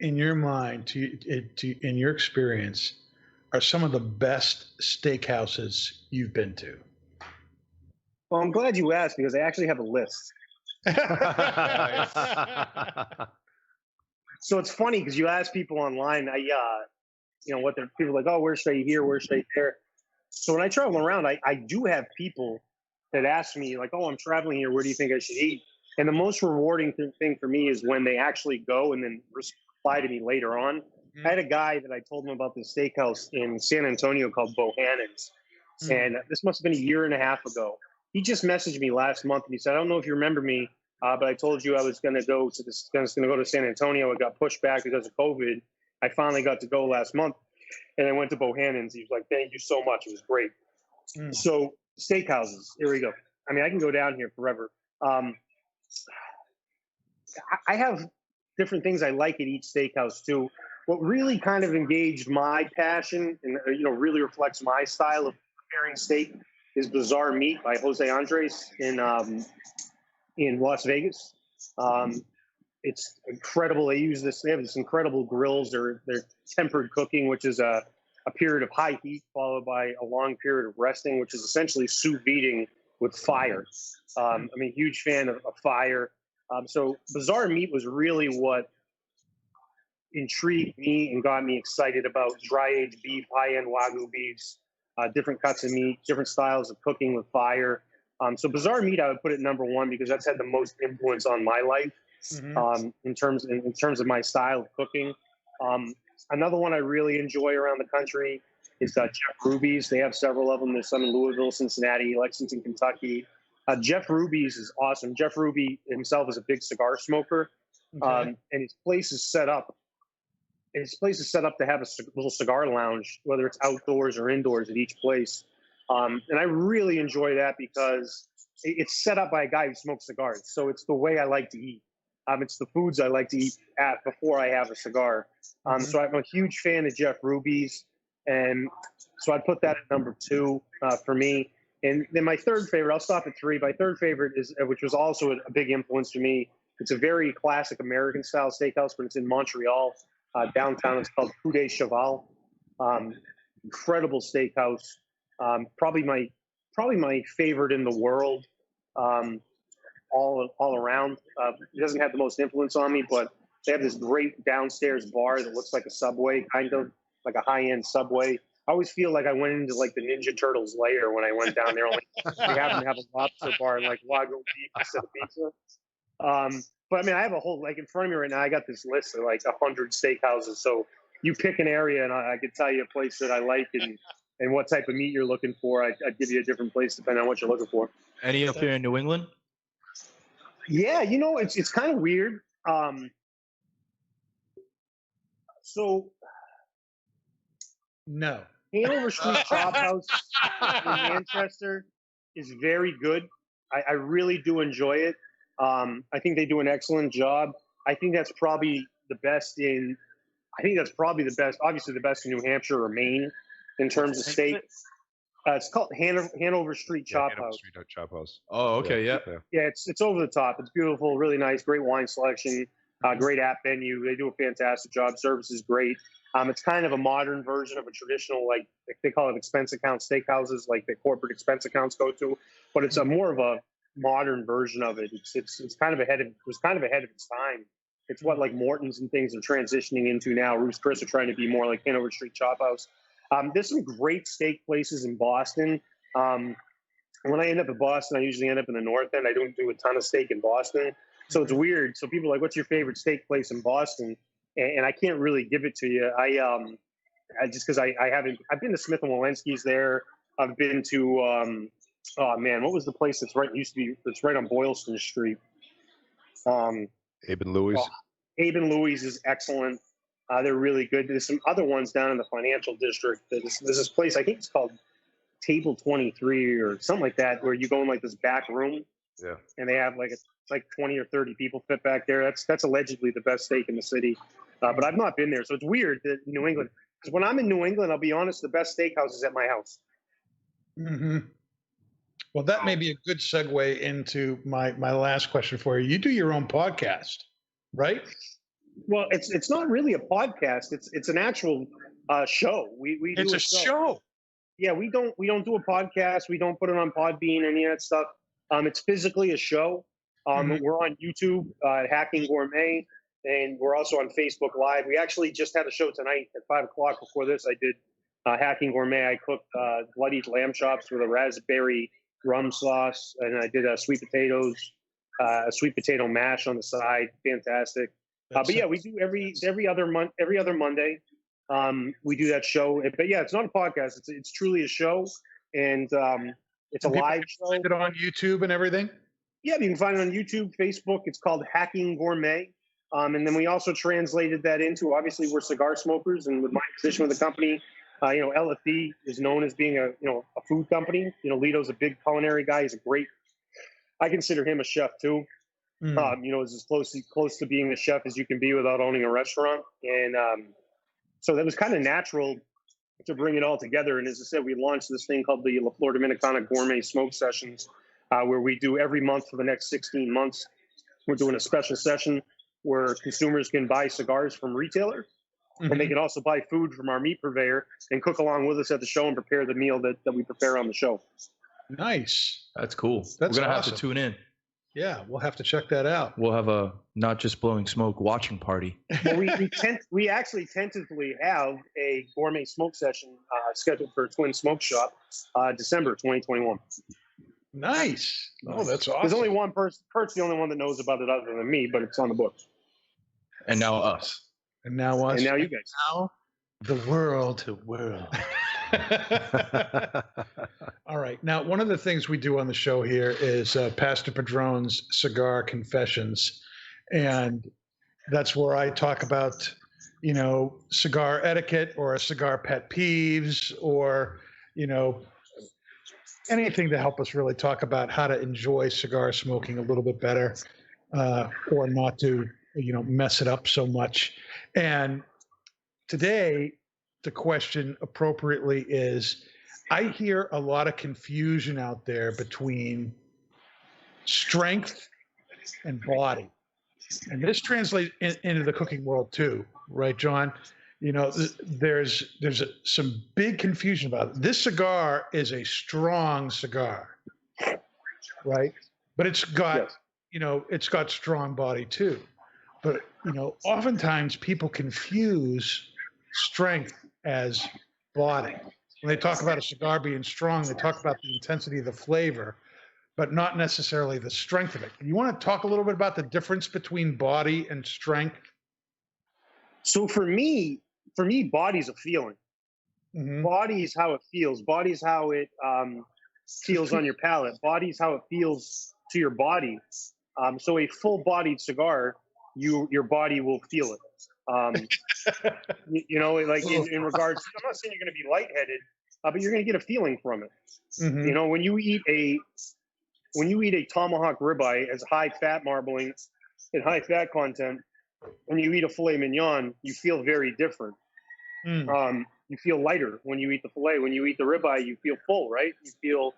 in your mind, in your experience, are some of the best steakhouses you've been to? Well, I'm glad you asked because I actually have a list. So it's funny because you ask people online, people are like, oh, where should I here? Where should I there? So when I travel around, I do have people that ask me like, oh, I'm traveling here. Where do you think I should eat? And the most rewarding thing for me is when they actually go and then reply to me later on. Mm-hmm. I had a guy that I told him about this steakhouse in San Antonio called Bohannon's. Mm-hmm. And this must have been a year and a half ago. He just messaged me last month and he said, I don't know if you remember me, but I told you I was going to go to San Antonio. It got pushed back because of COVID. I finally got to go last month, and I went to Bohannon's. He was like, thank you so much. It was great. Mm. So steakhouses, here we go. I mean, I can go down here forever. I have different things I like at each steakhouse too. What really kind of engaged my passion and really reflects my style of preparing steak is Bizarre Meat by Jose Andres in Las Vegas. It's incredible. They have this incredible grills. They're tempered cooking, which is a period of high heat followed by a long period of resting, which is essentially sous videing with fire. I'm a huge fan of fire. So Bizarre Meat was really what intrigued me and got me excited about dry-aged beef, high-end Wagyu beefs, different cuts of meat, different styles of cooking with fire. So Bizarre Meat, I would put it number one because that's had the most influence on my life. Mm-hmm. in terms of my style of cooking. Another one I really enjoy around the country is Jeff Ruby's. They have several of them. There's some in Louisville, Cincinnati, Lexington, Kentucky. Jeff Ruby's is awesome. Jeff Ruby himself is a big cigar smoker, and his place is set up. To have a little cigar lounge, whether it's outdoors or indoors at each place. And I really enjoy that because it's set up by a guy who smokes cigars. So it's the way I like to eat. It's the foods I like to eat before I have a cigar. So I'm a huge fan of Jeff Ruby's. And so I'd put that at number 2 for me. And then my third favorite, I'll stop at 3. My third favorite is, which was also a big influence to me. It's a very classic American style steakhouse, but it's in Montreal, downtown. It's called Coup de Cheval. Incredible steakhouse. Probably my favorite in the world. All around. It doesn't have the most influence on me, but they have this great downstairs bar that looks like a Subway, kind of like a high-end Subway. I always feel like I went into like the Ninja Turtles lair when I went down there. Only they happen to have a lobster bar and like Wagyu beef instead of pizza. But I mean, I have a whole, like in front of me right now, I got this list of like 100 steakhouses. So you pick an area and I could tell you a place that I like and and what type of meat you're looking for, I'd give you a different place depending on what you're looking for. Any up here in New England? Yeah, it's kind of weird. So No. Hanover Street Chop House in Manchester is very good. I really do enjoy it. I think they do an excellent job. I think that's probably the best obviously the best in New Hampshire or Maine in terms of steak. It's called Hanover Street Chop Hanover House. Street Chop House. Oh, okay, yeah. Yeah, it's over the top. It's beautiful, really nice, great wine selection, great app venue. They do a fantastic job. Service is great. It's kind of a modern version of a traditional, like they call it expense account steakhouses, like the corporate expense accounts go to, but it's a more of a modern version of it. It's kind of ahead of its time. It's what like Morton's and things are transitioning into now. Ruth's Chris are trying to be more like Hanover Street Chop House. There's some great steak places in Boston. When I end up in Boston, I usually end up in the North End. I don't do a ton of steak in Boston, so it's weird. So people are like, "What's your favorite steak place in Boston?" And I can't really give it to you. Just because I've been to Smith and Walensky's there. I've been to oh man, what was the place that's right on Boylston Street? Abe and Louis. Abe and Louis is excellent. They're really good. There's some other ones down in the financial district. There's this place, I think it's called Table 23 or something like that, where you go in like this back room. Yeah. And they have like 20 or 30 people fit back there. That's allegedly the best steak in the city. But I've not been there. So it's weird that New England, because when I'm in New England, I'll be honest, the best steakhouse is at my house. Mm-hmm. Well, that may be a good segue into my last question for you. You do your own podcast, right? Well, it's not really a podcast. It's an actual show. We do It's a show. Yeah, we don't do a podcast. We don't put it on Podbean or any of that stuff. It's physically a show. We're on YouTube, Hacking Gourmet, and we're also on Facebook Live. We actually just had a show tonight at 5:00. Before this, I did Hacking Gourmet. I cooked bloodied lamb chops with a raspberry rum sauce, and I did sweet potatoes, a sweet potato mash on the side. Fantastic. But yeah, we do every other Monday. We do that show. But yeah, it's not a podcast. It's truly a show, and it's a live show. Find it on YouTube and everything. Yeah, you can find it on YouTube, Facebook. It's called Hacking Gourmet. And then we also translated that into, obviously, we're cigar smokers, and with my position with the company, LFD is known as being a food company. Lito's a big culinary guy. He's I consider him a chef too. Is as close to being a chef as you can be without owning a restaurant. And so that was kind of natural to bring it all together. And as I said, we launched this thing called the Flor Dominicana Gourmet Smoke Sessions, where we do every month for the next 16 months. We're doing a special session where consumers can buy cigars from retailers, and they can also buy food from our meat purveyor and cook along with us at the show and prepare the meal that we prepare on the show. Nice. That's cool. That's We're going to awesome. have to tune in. Yeah, we'll have to check that out. We'll have a Not Just Blowing Smoke watching party. Well, we actually tentatively have a gourmet smoke session scheduled for Twin Smoke Shop, December 2021. Nice. Oh, that's awesome. There's only one person. Kurt's the only one that knows about it other than me, but it's on the books. And now us. And now us. And now you guys. Now the world. All right. Now, one of the things we do on the show here is Pastor Padron's Cigar Confessions. And that's where I talk about, cigar etiquette or cigar pet peeves or, anything to help us really talk about how to enjoy cigar smoking a little bit better or not to, mess it up so much. And today, the question appropriately is, I hear a lot of confusion out there between strength and body. And this translates into the cooking world too, right, John? There's some big confusion about it. This cigar is a strong cigar, right? But it's got, it's got strong body too. But, oftentimes people confuse strength as body. When they talk about a cigar being strong, they talk about the intensity of the flavor, but not necessarily the strength of it. You want to talk a little bit about the difference between body and strength? So for me, body's a feeling. Mhm. Body is how it feels. Body is how it feels on your palate. Body is how it feels to your body. So a full-bodied cigar, your body will feel it. Like in regards, I'm not saying you're going to be lightheaded, but you're going to get a feeling from it. Mhm. When you eat a tomahawk ribeye as high fat marbling and high fat content, when you eat a filet mignon, you feel very different. Mm. You feel lighter when you eat the filet. When you eat the ribeye, you feel full, right? You feel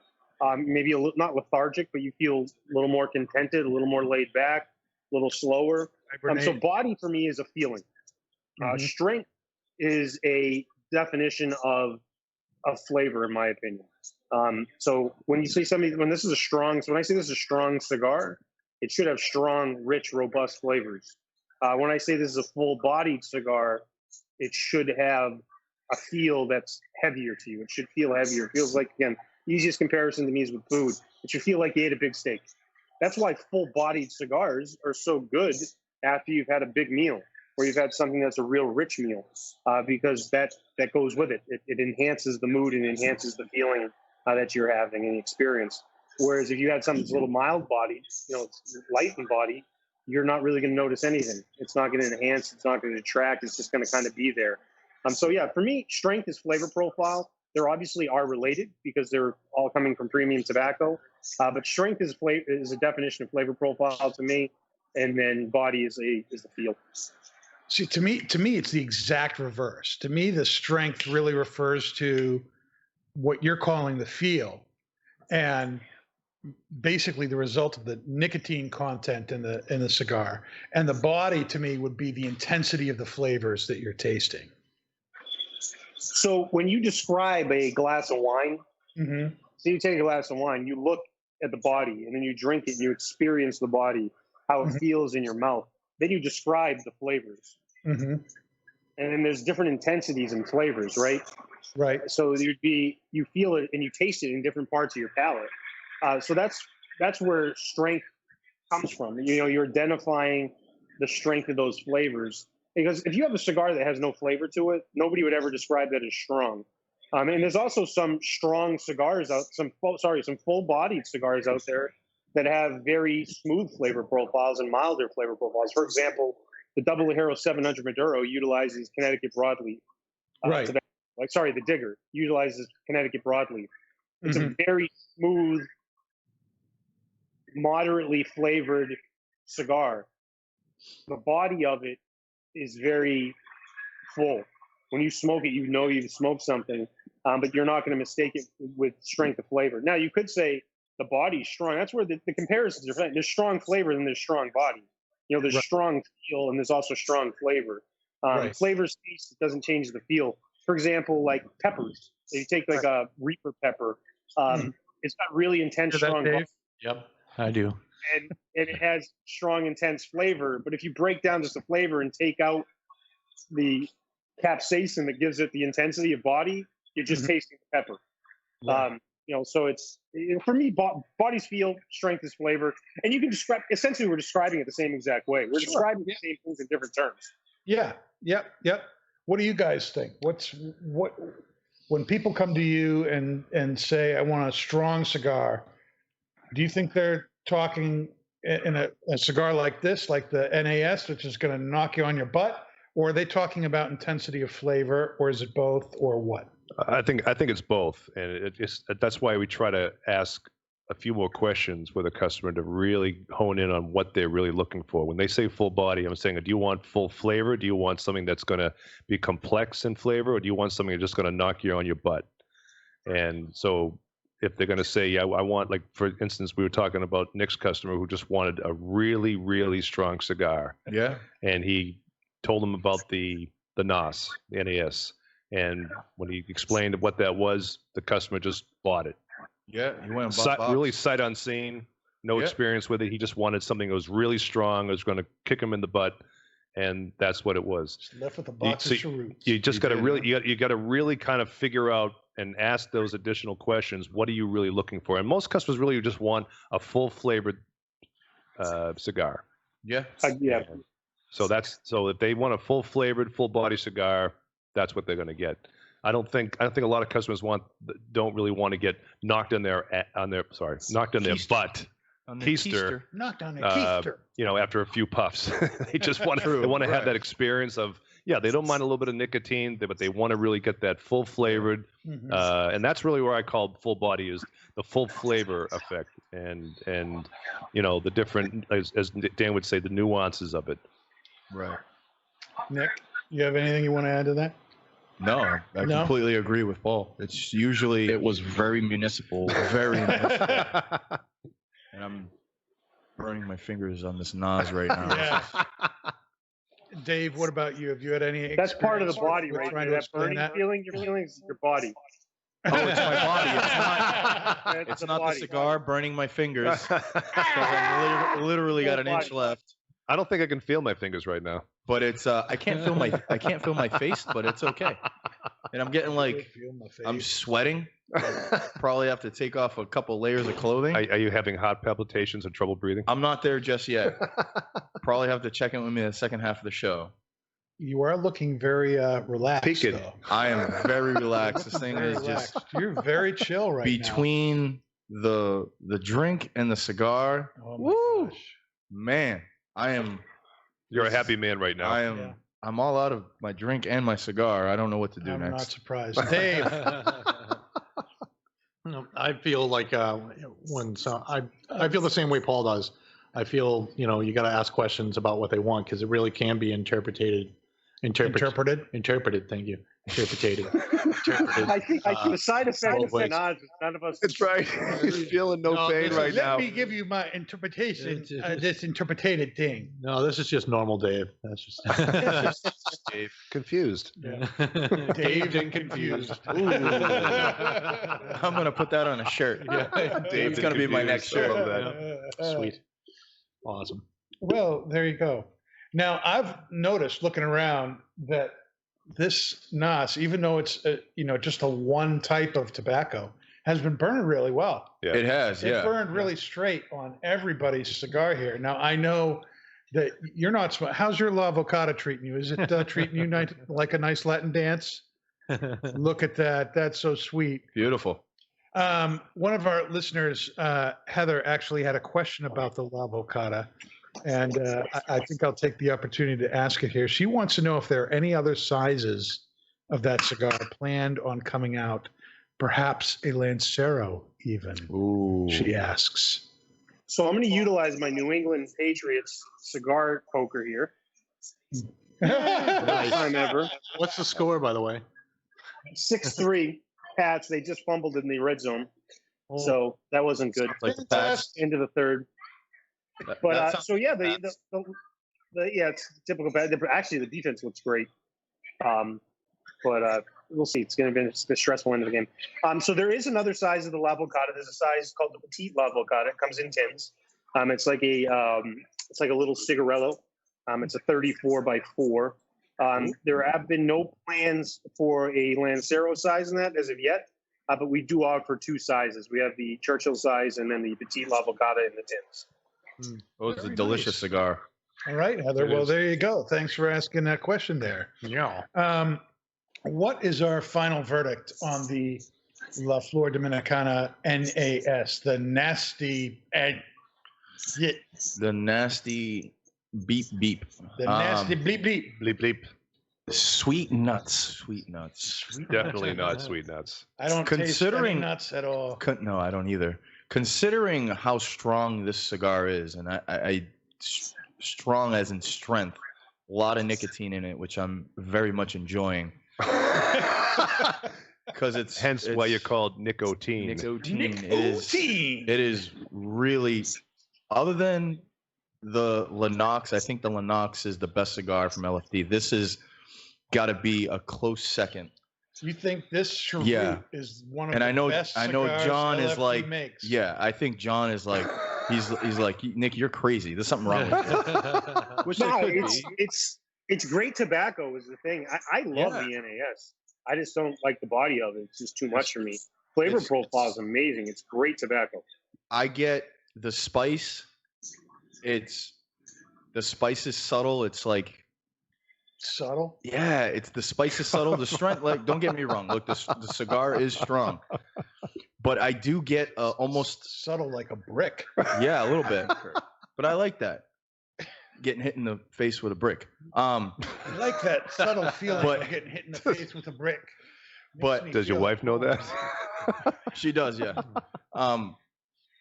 maybe not lethargic, but you feel a little more contented, a little more laid back, a little slower. So body for me is a feeling. Mhm. Strength is a definition of flavor, in my opinion. So when you say something, when I say this is a strong cigar, it should have strong, rich, robust flavors. When I say this is a full-bodied cigar, it should have a feel that's heavier to you. It should feel heavier. It feels like, again, easiest comparison to me is with food. It should feel like you ate a big steak. That's why full-bodied cigars are so good after you've had a big meal or you've had something that's a real rich meal, because that goes with it. It enhances the mood and enhances the feeling that you're having and the experience. Whereas if you had something that's a little mild-bodied, it's light in body, you're not really going to notice anything. It's not going to enhance. It's not going to detract. It's just going to kind of be there. So yeah, for me, strength is flavor profile. There obviously are related because they're all coming from premium tobacco. But strength is a definition of flavor profile to me, and then body is the feel. See, to me, it's the exact reverse. To me, the strength really refers to what you're calling the feel, and basically the result of the nicotine content in the cigar. And the body, to me, would be the intensity of the flavors that you're tasting. So when you describe a glass of wine, Mm-hmm. so you take a glass of wine, you look at the body, and then you drink it, and you experience the body, how it Mm-hmm. feels in your mouth. Then you describe the flavors. Mm-hmm. And then there's different intensities and flavors, right? Right. So you feel it and you taste it in different parts of your palate. So that's where strength comes from. You're identifying the strength of those flavors. Because if you have a cigar that has no flavor to it, nobody would ever describe that as strong. And there's also some strong cigars some full-bodied cigars out there that have very smooth flavor profiles and milder flavor profiles. For example, the Double Hero 700 Maduro utilizes Connecticut broadleaf. Right. The Digger utilizes Connecticut broadleaf. It's Mm-hmm. a very smooth, moderately flavored cigar. The body of it is very full. When you smoke it, you've smoked something, but you're not going to mistake it with strength of flavor. Now, you could say the body's strong. That's where the comparisons are. There's strong flavor and there's strong body. There's Right. strong feel and there's also strong flavor. Right. Flavors taste doesn't change the feel. For example, like peppers. If you take like a Reaper pepper, it's got really intense, strong body, Yep, I do. and it has strong, intense flavor. But if you break down just the flavor and take out the capsaicin that gives it the intensity of body, you're just tasting the pepper. Right. So it's, for me, body's feel, strength is flavor, and you can describe. Essentially, we're describing it the same exact way. We're describing the same things in different terms. Yeah. Yep. What do you guys think? When people come to you and say, I want a strong cigar, do you think they're talking in a cigar like this, like the NAS, which is going to knock you on your butt? Or are they talking about intensity of flavor, or is it both, or what? I think it's both, and that's why we try to ask a few more questions with a customer to really hone in on what they're really looking for. When they say full body, I'm saying, do you want full flavor? Do you want something that's going to be complex in flavor, or do you want something that's just going to knock you on your butt? And so if they're going to say, yeah, I want, like, for instance, we were talking about Nick's customer who just wanted a really, really strong cigar. Yeah. And he told them about the NAS, the NAS. And when he explained what that was, the customer just bought it. Yeah, he went and bought box. Really sight unseen, no experience with it. He just wanted something that was really strong, that was going to kick him in the butt, and that's what it was. Just left with a box of cheroots. You just got to really, you got to really kind of figure out and ask those additional questions. What are you really looking for? And most customers really just want a full flavored cigar. Yeah. Yeah. So if they want a full flavored, full body cigar, that's what they're going to get. I don't think a lot of customers don't really want to get knocked in their butt. On the Keister. Knocked on a Uh, keister. After a few puffs. They just want to have right. that experience of, they don't mind a little bit of nicotine, but they want to really get that full flavored. Mhm. And that's really where I call full body, is the full flavor effect, and the different, as Dan would say, the nuances of it. Right. Nick, you have anything you want to add to that? No, I No? completely agree with Paul. It's usually It was very municipal. very municipal. And I'm burning my fingers on this NAS right now. Yeah. Dave, what about you? Have you had any? That's part of the experience body, with right? trying there. to That explain burning that? feeling, your feelings, your body. Oh, it's my body. That's It's the not the body. cigar burning my fingers. 'Cause I literally got an inch left. I don't think I can feel my fingers right now. But it's I can't feel my face, but it's okay. And I'm getting I'm sweating. Probably have to take off a couple layers of clothing. Are you having heart palpitations and trouble breathing? I'm not there just yet. Probably have to check in with me in the second half of the show. You are looking very relaxed, Peaked. though. I am very relaxed. This thing Very is just relaxed. You're very chill right between the drink and the cigar. now. Oh my gosh. Man, You're a happy man right now. Yeah. I'm all out of my drink and my cigar. I don't know what to do I'm not next. surprised. Dave, No, I feel like I feel the same way Paul does. I feel you got to ask questions about what they want because it really can be interpreted. interpreted. Interpreted. Thank you. Interpreted. I think the side effect both of ways. NAS is none of us. That's right. He's feeling no pain this- right Let now. me give you my interpretation. It's- This interpreted thing. No, this is just normal Dave. That's just Dave. Confused. Dave and confused. I'm gonna put that on a shirt. Dave's gonna be my next shirt. I love that. sweet. Awesome. Well, there you go. Now, I've noticed looking around that this NAS, even though it's just a one type of tobacco, has been burning really well. Yeah. It has, It yeah. burned really straight on everybody's cigar here. Now, I know that you're not. How's your La Avocada treating you? Is it treating you like a nice Latin dance? Look at that. That's so sweet. Beautiful. One of our listeners, Heather, actually had a question about the La Avocada, and I think I'll take the opportunity to ask it here. She wants to know if there are any other sizes of that cigar planned on coming out, perhaps a Lancero even, Ooh. she asks. So I'm going to utilize my New England Patriots cigar poker here. First time ever. What's the score, by the way? 6-3 Pats. They just fumbled in the red zone, so that wasn't good. Like the Pats. Into the third. But That sounds so yeah, like it's typical bad. Actually, the defense looks great. But we'll see. It's going to be a stressful end of the game. So there is another size of the La Avocada. There's a size called the Petite La Avocada. It comes in tins. It's like a little cigarello. It's a 34 by 4. There have been no plans for a Lancero size in that as of yet, but we do offer two sizes. We have the Churchill size and then the Petite La Avocada in the tins. Oh, it's a Very delicious nice. cigar. All right, Heather. It Well, is. there you go. Thanks for asking that question there. Yeah. What is our final verdict on the La Flor Dominicana NAS, the nasty, the The nasty beep beep. nasty bleep bleep? Bleep bleep. Sweet nuts. Sweet nuts. Definitely not sweet nuts. I don't taste any Considering- nuts at all. No, I don't either. Considering how strong this cigar is, and I strong as in strength, a lot of nicotine in it, which I'm very much enjoying. Because it's Hence why you're called nicotine. nicotine. Nicotine. It is really, other than the Lennox, I think the Lennox is the best cigar from LFD. This has got to be a close second. You think this cheroot Yeah. is one of And the I know best cigars John is LFD like, makes? yeah, I think John is like, he's like, Nick, you're crazy. There's something wrong with you. Which No, there could be. it's great tobacco is the thing. I love Yeah. the NAS. I just don't like the body of it. It's just too much for me. Flavor profile is amazing. It's great tobacco. I get the spice. The spice is subtle. It's like Subtle. Yeah, it's the spice is subtle. The strength, like, don't get me wrong. Look, the cigar is strong, but I do get almost Subtle like a brick. yeah, a little bit. But I like that, getting hit in the face with a brick. I like that subtle feeling But- of getting hit in the face with a brick. But- Makes me Does your feel wife know that? She does, yeah.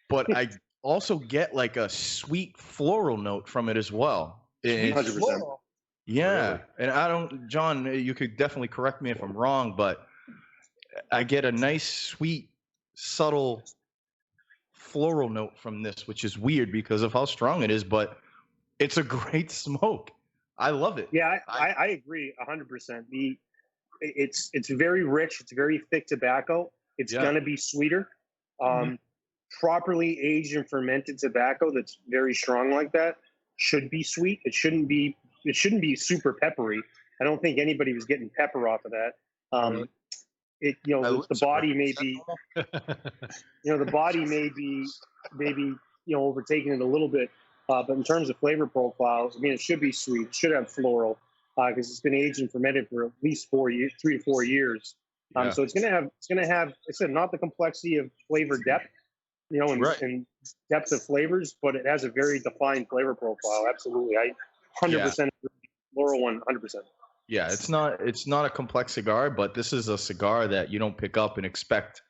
But I also get like a sweet floral note from it as well. It's- 100%. Yeah, Really? and I don't, John, you could definitely correct me if I'm wrong, but I get a nice, sweet, subtle floral note from this, which is weird because of how strong it is, but it's a great smoke. I love it. Yeah, I agree 100%. It's very rich. It's very thick tobacco. It's Yeah. gonna be sweeter. Properly aged and fermented tobacco that's very strong like that should be sweet. It shouldn't be super peppery. I don't think anybody was getting pepper off of that. Really? It the body may be the body may be maybe overtaking it a little bit, but in terms of flavor profiles, I mean, it should be sweet. It should have floral because it's been aged and fermented for at least 3 to 4 years. Yeah. So it's gonna have it's not the complexity of flavor depth, Right. and depth of flavors, but it has a very defined flavor profile. Absolutely, I 100% floral one, 100%. Yeah, it's not a complex cigar, but this is a cigar that you don't pick up and expect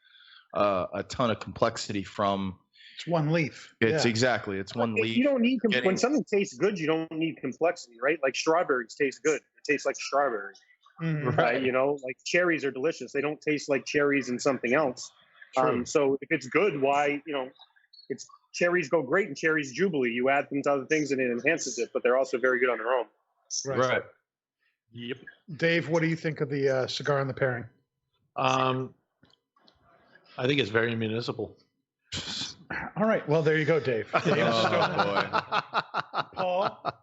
a ton of complexity from. It's one leaf. It's Yeah. exactly, it's one leaf. You don't need getting- when something tastes good, you don't need complexity, right? Like strawberries taste good; it tastes like strawberries. Mhm. Right. Like cherries are delicious. They don't taste like cherries and something else. True. So if it's good, why, it's cherries go great in cherries Jubilee. You add them to other things and it enhances it, but they're also very good on their own. Right. Yep. Dave, what do you think of the cigar and the pairing? I think it's very municipal. All right. Well, there you go, Dave. Oh, Paul?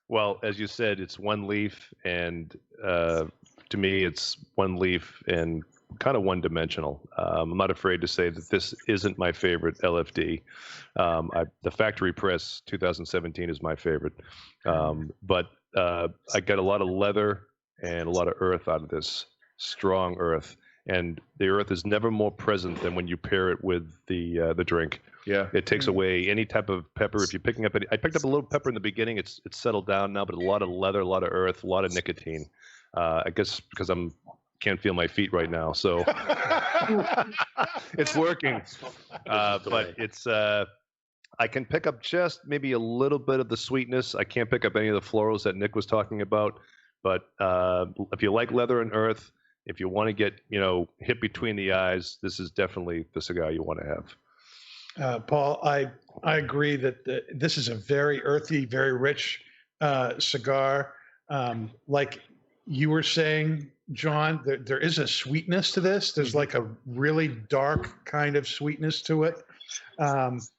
Well, as you said, it's one leaf, and to me, it's one leaf and kind of one-dimensional. I'm not afraid to say that this isn't my favorite LFD. The Factory Press 2017 is my favorite, but I get a lot of leather and a lot of earth out of this, strong earth, and the earth is never more present than when you pair it with the drink. Yeah. It takes away any type of pepper. If you're picking up I picked up a little pepper in the beginning. It's settled down now, but a lot of leather, a lot of earth, a lot of nicotine. I guess because can't feel my feet right now, so it's working. But it's I can pick up just maybe a little bit of the sweetness. I can't pick up any of the florals that Nick was talking about. But if you like leather and earth, if you want to get hit between the eyes, this is definitely the cigar you want to have. Paul, I agree that this is a very earthy, very rich cigar. Like you were saying, John, there is a sweetness to this. There's like a really dark kind of sweetness to it.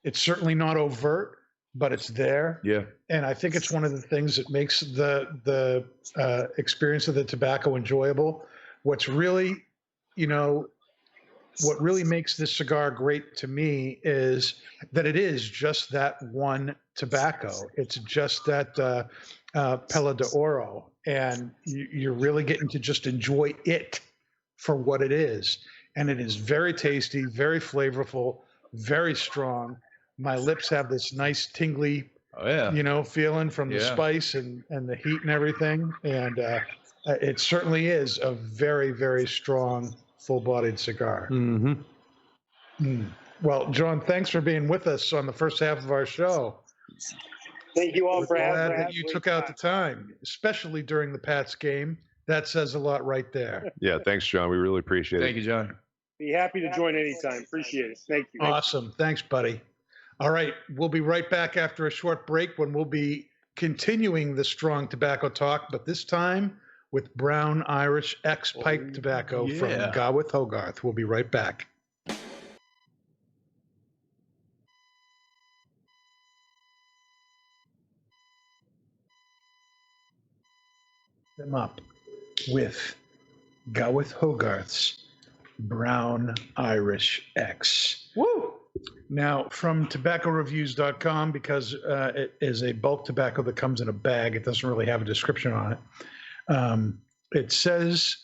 It's certainly not overt, but it's there. Yeah. And I think it's one of the things that makes the experience of the tobacco enjoyable. What's really, what really makes this cigar great to me is that it is just that one tobacco. It's just that Pella de Oro, and you're really getting to just enjoy it for what it is. And it is very tasty, very flavorful, very strong. My lips have this nice tingly, Oh yeah. feeling from the Yeah. spice and the heat and everything. And it certainly is a very, very strong, full-bodied cigar. Mm-hmm. Well, John, thanks for being with us on the first half of our show. Thank you all We're for glad having that you took out the time, especially during the Pats game. That says a lot right there. Yeah, thanks, John. We really appreciate Thank it. you, John. Be happy to join anytime. Appreciate it. Thank you. Awesome. Thanks, buddy. All right. We'll be right back after a short break when we'll be continuing the strong tobacco talk, but this time with Brown Irish X pipe tobacco from yeah. Gawith Hoggarth. We'll be right back. Them up with Gawith Hoggarth's Brown Irish X. Woo! Now, from tobaccoreviews.com, because it is a bulk tobacco that comes in a bag, it doesn't really have a description on it. It says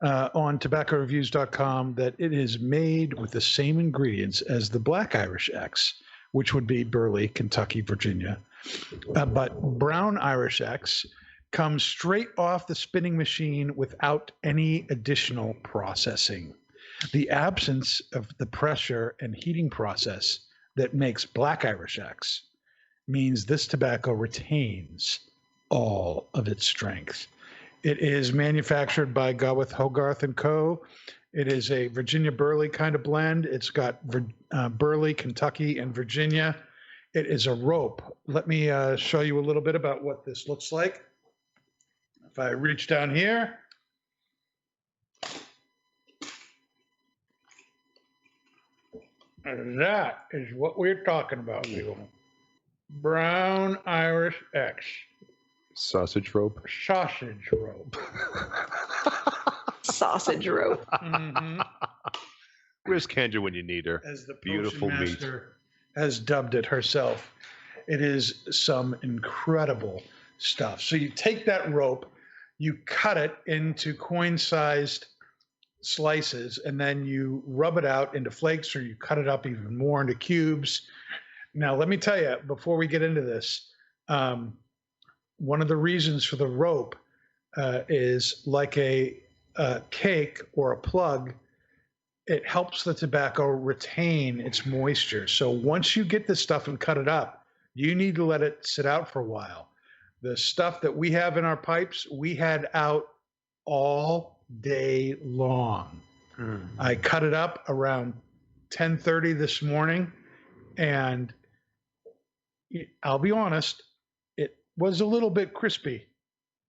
on tobaccoreviews.com that it is made with the same ingredients as the Black Irish X, which would be Burley, Kentucky, Virginia. But Brown Irish X comes straight off the spinning machine without any additional processing. The absence of the pressure and heating process that makes Black Irish X means this tobacco retains all of its strength. It is manufactured by Gawith Hoggarth & Co. It is a Virginia Burley kind of blend. It's got Burley, Kentucky, and Virginia. It is a rope. Let me show you a little bit about what this looks like. If I reach down here, and that is what we're talking about, people. Brown Irish X. Sausage rope. Sausage rope. Sausage rope. Mm-hmm. Where's Kendra when you need her? As the Beautiful Potion meat. Master has dubbed it herself. It is some incredible stuff. So you take that rope, you cut it into coin-sized slices, and then you rub it out into flakes, or you cut it up even more into cubes. Now, let me tell you, before we get into this, one of the reasons for the rope is like a cake or a plug. It helps the tobacco retain its moisture. So once you get this stuff and cut it up, you need to let it sit out for a while. The stuff that we have in our pipes, we had out all day long. I cut it up around 10:30 this morning, and I'll be honest, it was a little bit crispy.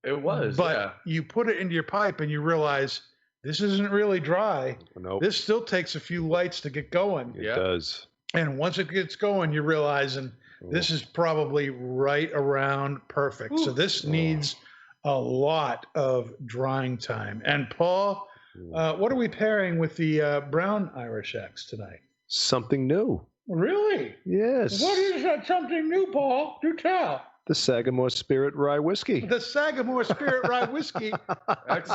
It was, But yeah. you put it into your pipe and you realize this isn't really dry. Nope. This still takes a few lights to get going. It Yeah. does. And once it gets going, you're realizing this is probably right around perfect. So this needs a lot of drying time. And Paul, what are we pairing with the Brown Irish X tonight? Something new. Really? Yes. What is that something new, Paul? Do tell. The Sagamore Spirit Rye Whiskey. The Sagamore Spirit Rye Whiskey.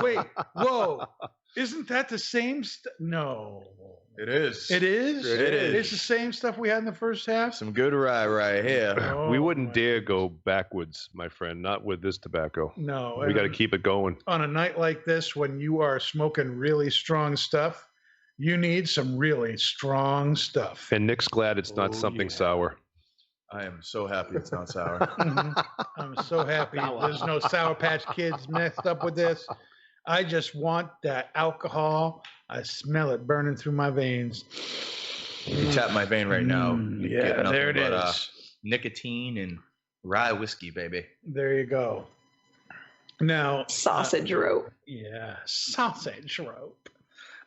Wait, whoa. Isn't that the same? No. It is. It is? It is. It's the same stuff we had in the first half? Some good rye right here. Oh, We wouldn't my- dare go backwards, my friend. Not with this tobacco. No. We got to and keep it going. on a night like this, when you are smoking really strong stuff, you need some really strong stuff. And Nick's glad it's not Oh, something yeah. sour. I am so happy it's not sour. Mhm. I'm so happy there's no Sour Patch Kids messed up with this. I just want that alcohol. I smell it burning through my veins. You can tap my vein right now. You Yeah, get nothing there it but, is. nicotine and rye whiskey, baby. There you go. Now, Sausage rope. yeah, sausage rope.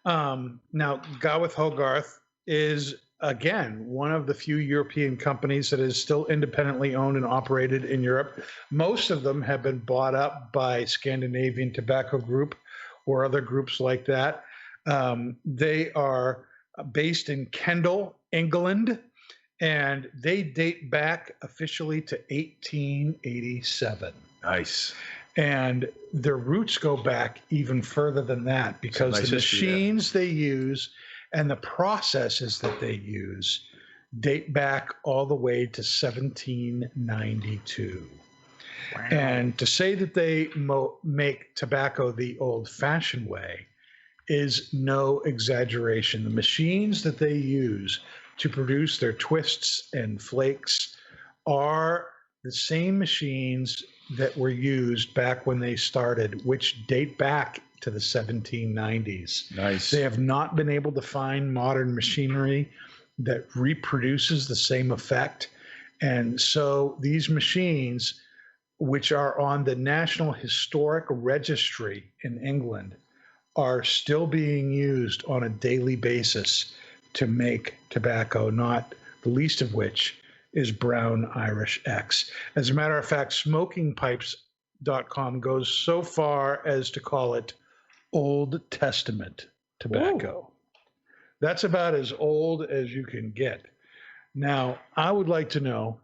Now, Gawith Hoggarth is, again, one of the few European companies that is still independently owned and operated in Europe. Most of them have been bought up by Scandinavian Tobacco Group or other groups like that. They are based in Kendal, England, and they date back officially to 1887. Nice. And their roots go back even further than that, because nice the history there. machines they use and the processes that they use date back all the way to 1792. And to say that they make tobacco the old-fashioned way is no exaggeration. The machines that they use to produce their twists and flakes are the same machines that were used back when they started, which date back to the 1790s. Nice. They have not been able to find modern machinery that reproduces the same effect. And so these machines, which are on the National Historic Registry in England, are still being used on a daily basis to make tobacco, not the least of which is Brown Irish X. As a matter of fact, smokingpipes.com goes so far as to call it Old Testament tobacco. That's about as old as you can get. Now, I would like to know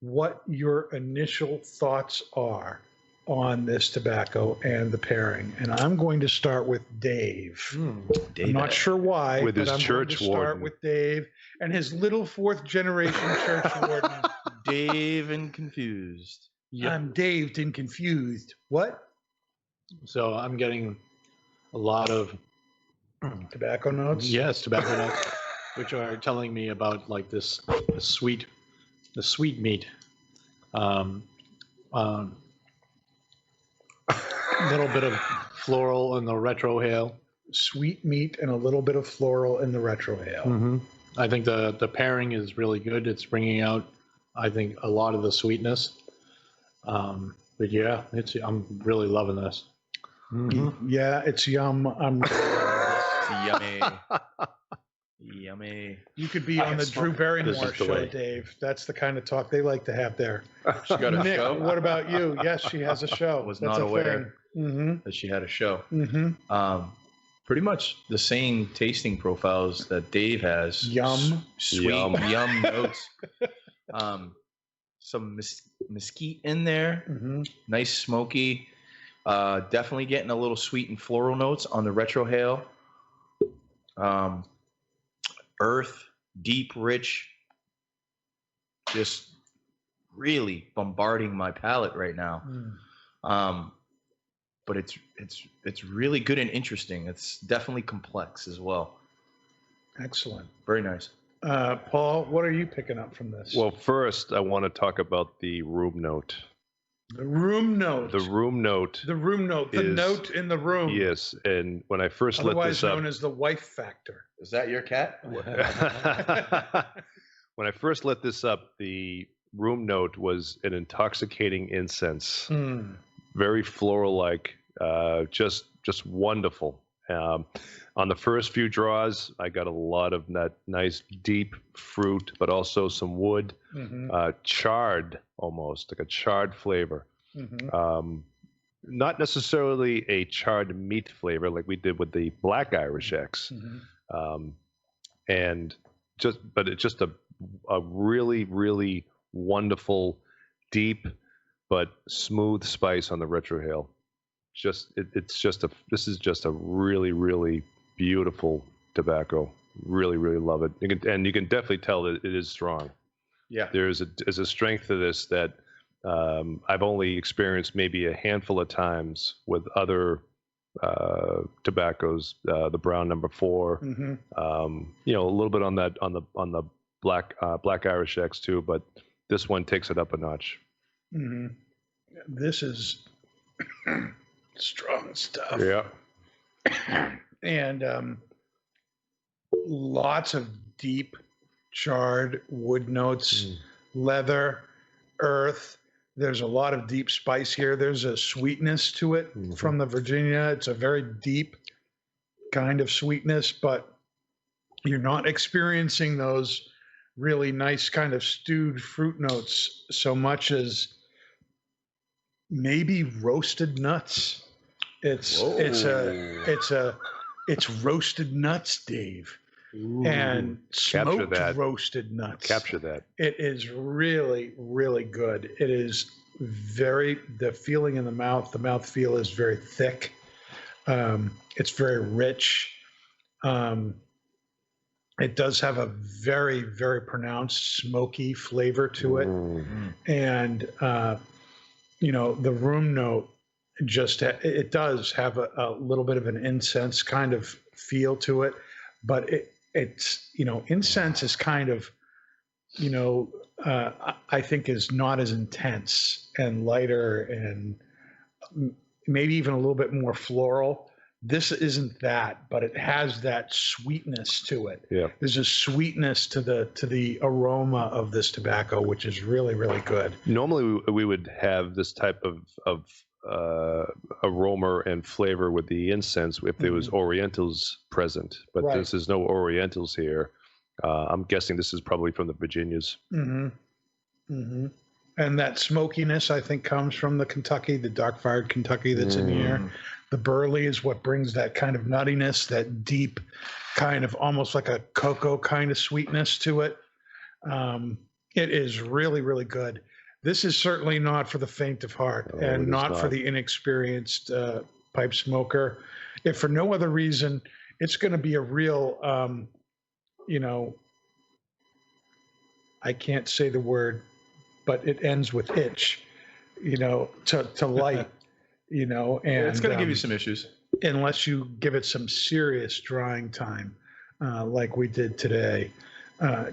what your initial thoughts are on this tobacco and the pairing. And I'm going to start with Dave. I'm not sure why, With but his I'm going to church start warden. with Dave and his little fourth generation church warden. Dave and confused. I'm Dave and confused. What? So I'm getting a lot of Tobacco notes? yes tobacco notes, which are telling me about like the sweet meat. Little bit of floral in the retrohale. Sweet meat and a little bit of floral in the retrohale. I think the pairing is really good. It's bringing out, I think, a lot of the sweetness. But yeah, I'm really loving this. Yeah, it's yum. Yummy. Yummy. You could be on the Drew Barrymore show, Dave. That's the kind of talk they like to have there. She got a Nick, show? what about you? Yes, she has a show. Was That's not a aware thing. that she had a show. Mm-hmm. Pretty much the same tasting profiles that Dave has. Yum. Sweet, yum notes. Some mesquite in there. Mm-hmm. Nice smoky. Definitely getting a little sweet and floral notes on the retrohale. Earth, deep, rich. Just really bombarding my palate right now. But it's really good and interesting. It's definitely complex as well. Excellent. Very nice. Paul, what are you picking up from this? Well, first, I want to talk about the room note. The room note. The room note. The room note. The is- note in the room. Yes, and when I first let Otherwise this up, known as the wife factor. Is that your cat? when I first let this up, the room note was an intoxicating incense, very floral-like, just wonderful. On the first few draws, I got a lot of that nice deep fruit, but also some wood, charred almost, like a charred flavor. Not necessarily a charred meat flavor like we did with the Black Irish X. But it's just a really, really wonderful, deep, but smooth spice on the retrohale. This is just a really, really beautiful tobacco. Really, really love it. You can definitely tell that it is strong. Yeah. There's a strength to this that I've only experienced maybe a handful of times with other tobaccos. The Brown No. 4, a little bit on the Black Irish X too, but this one takes it up a notch. This is strong stuff. Yeah. And lots of deep charred wood notes, leather, earth. There's a lot of deep spice here. There's a sweetness to it from the Virginia. It's a very deep kind of sweetness, but you're not experiencing those really nice kind of stewed fruit notes so much as maybe roasted nuts. It's roasted nuts, Dave. And smoked roasted nuts. Capture that. It is really, really good. It is the feeling in the mouthfeel is very thick. It's very rich. It does have a very, very pronounced smoky flavor to it. And, the room note it does have a little bit of an incense kind of feel to it, but it's incense is kind of I think is not as intense and lighter and maybe even a little bit more floral. This isn't that, but it has that sweetness to it. Yeah. There's a sweetness to the aroma of this tobacco, which is really, really good. Normally we would have this type of aroma and flavor with the incense if there was Orientals present, but this is no Orientals here. I'm guessing this is probably from the Virginias. And that smokiness, I think, comes from the Kentucky, the dark-fired Kentucky that's in here. The burley is what brings that kind of nuttiness, that deep kind of almost like a cocoa kind of sweetness to it. It is really, really good. This is certainly not for the faint of heart No, it and is not for not. the inexperienced pipe smoker. If for no other reason, it's going to be a real, I can't say the word, but it ends with itch, to light, and It's going to give you some issues. unless you give it some serious drying time, like we did today.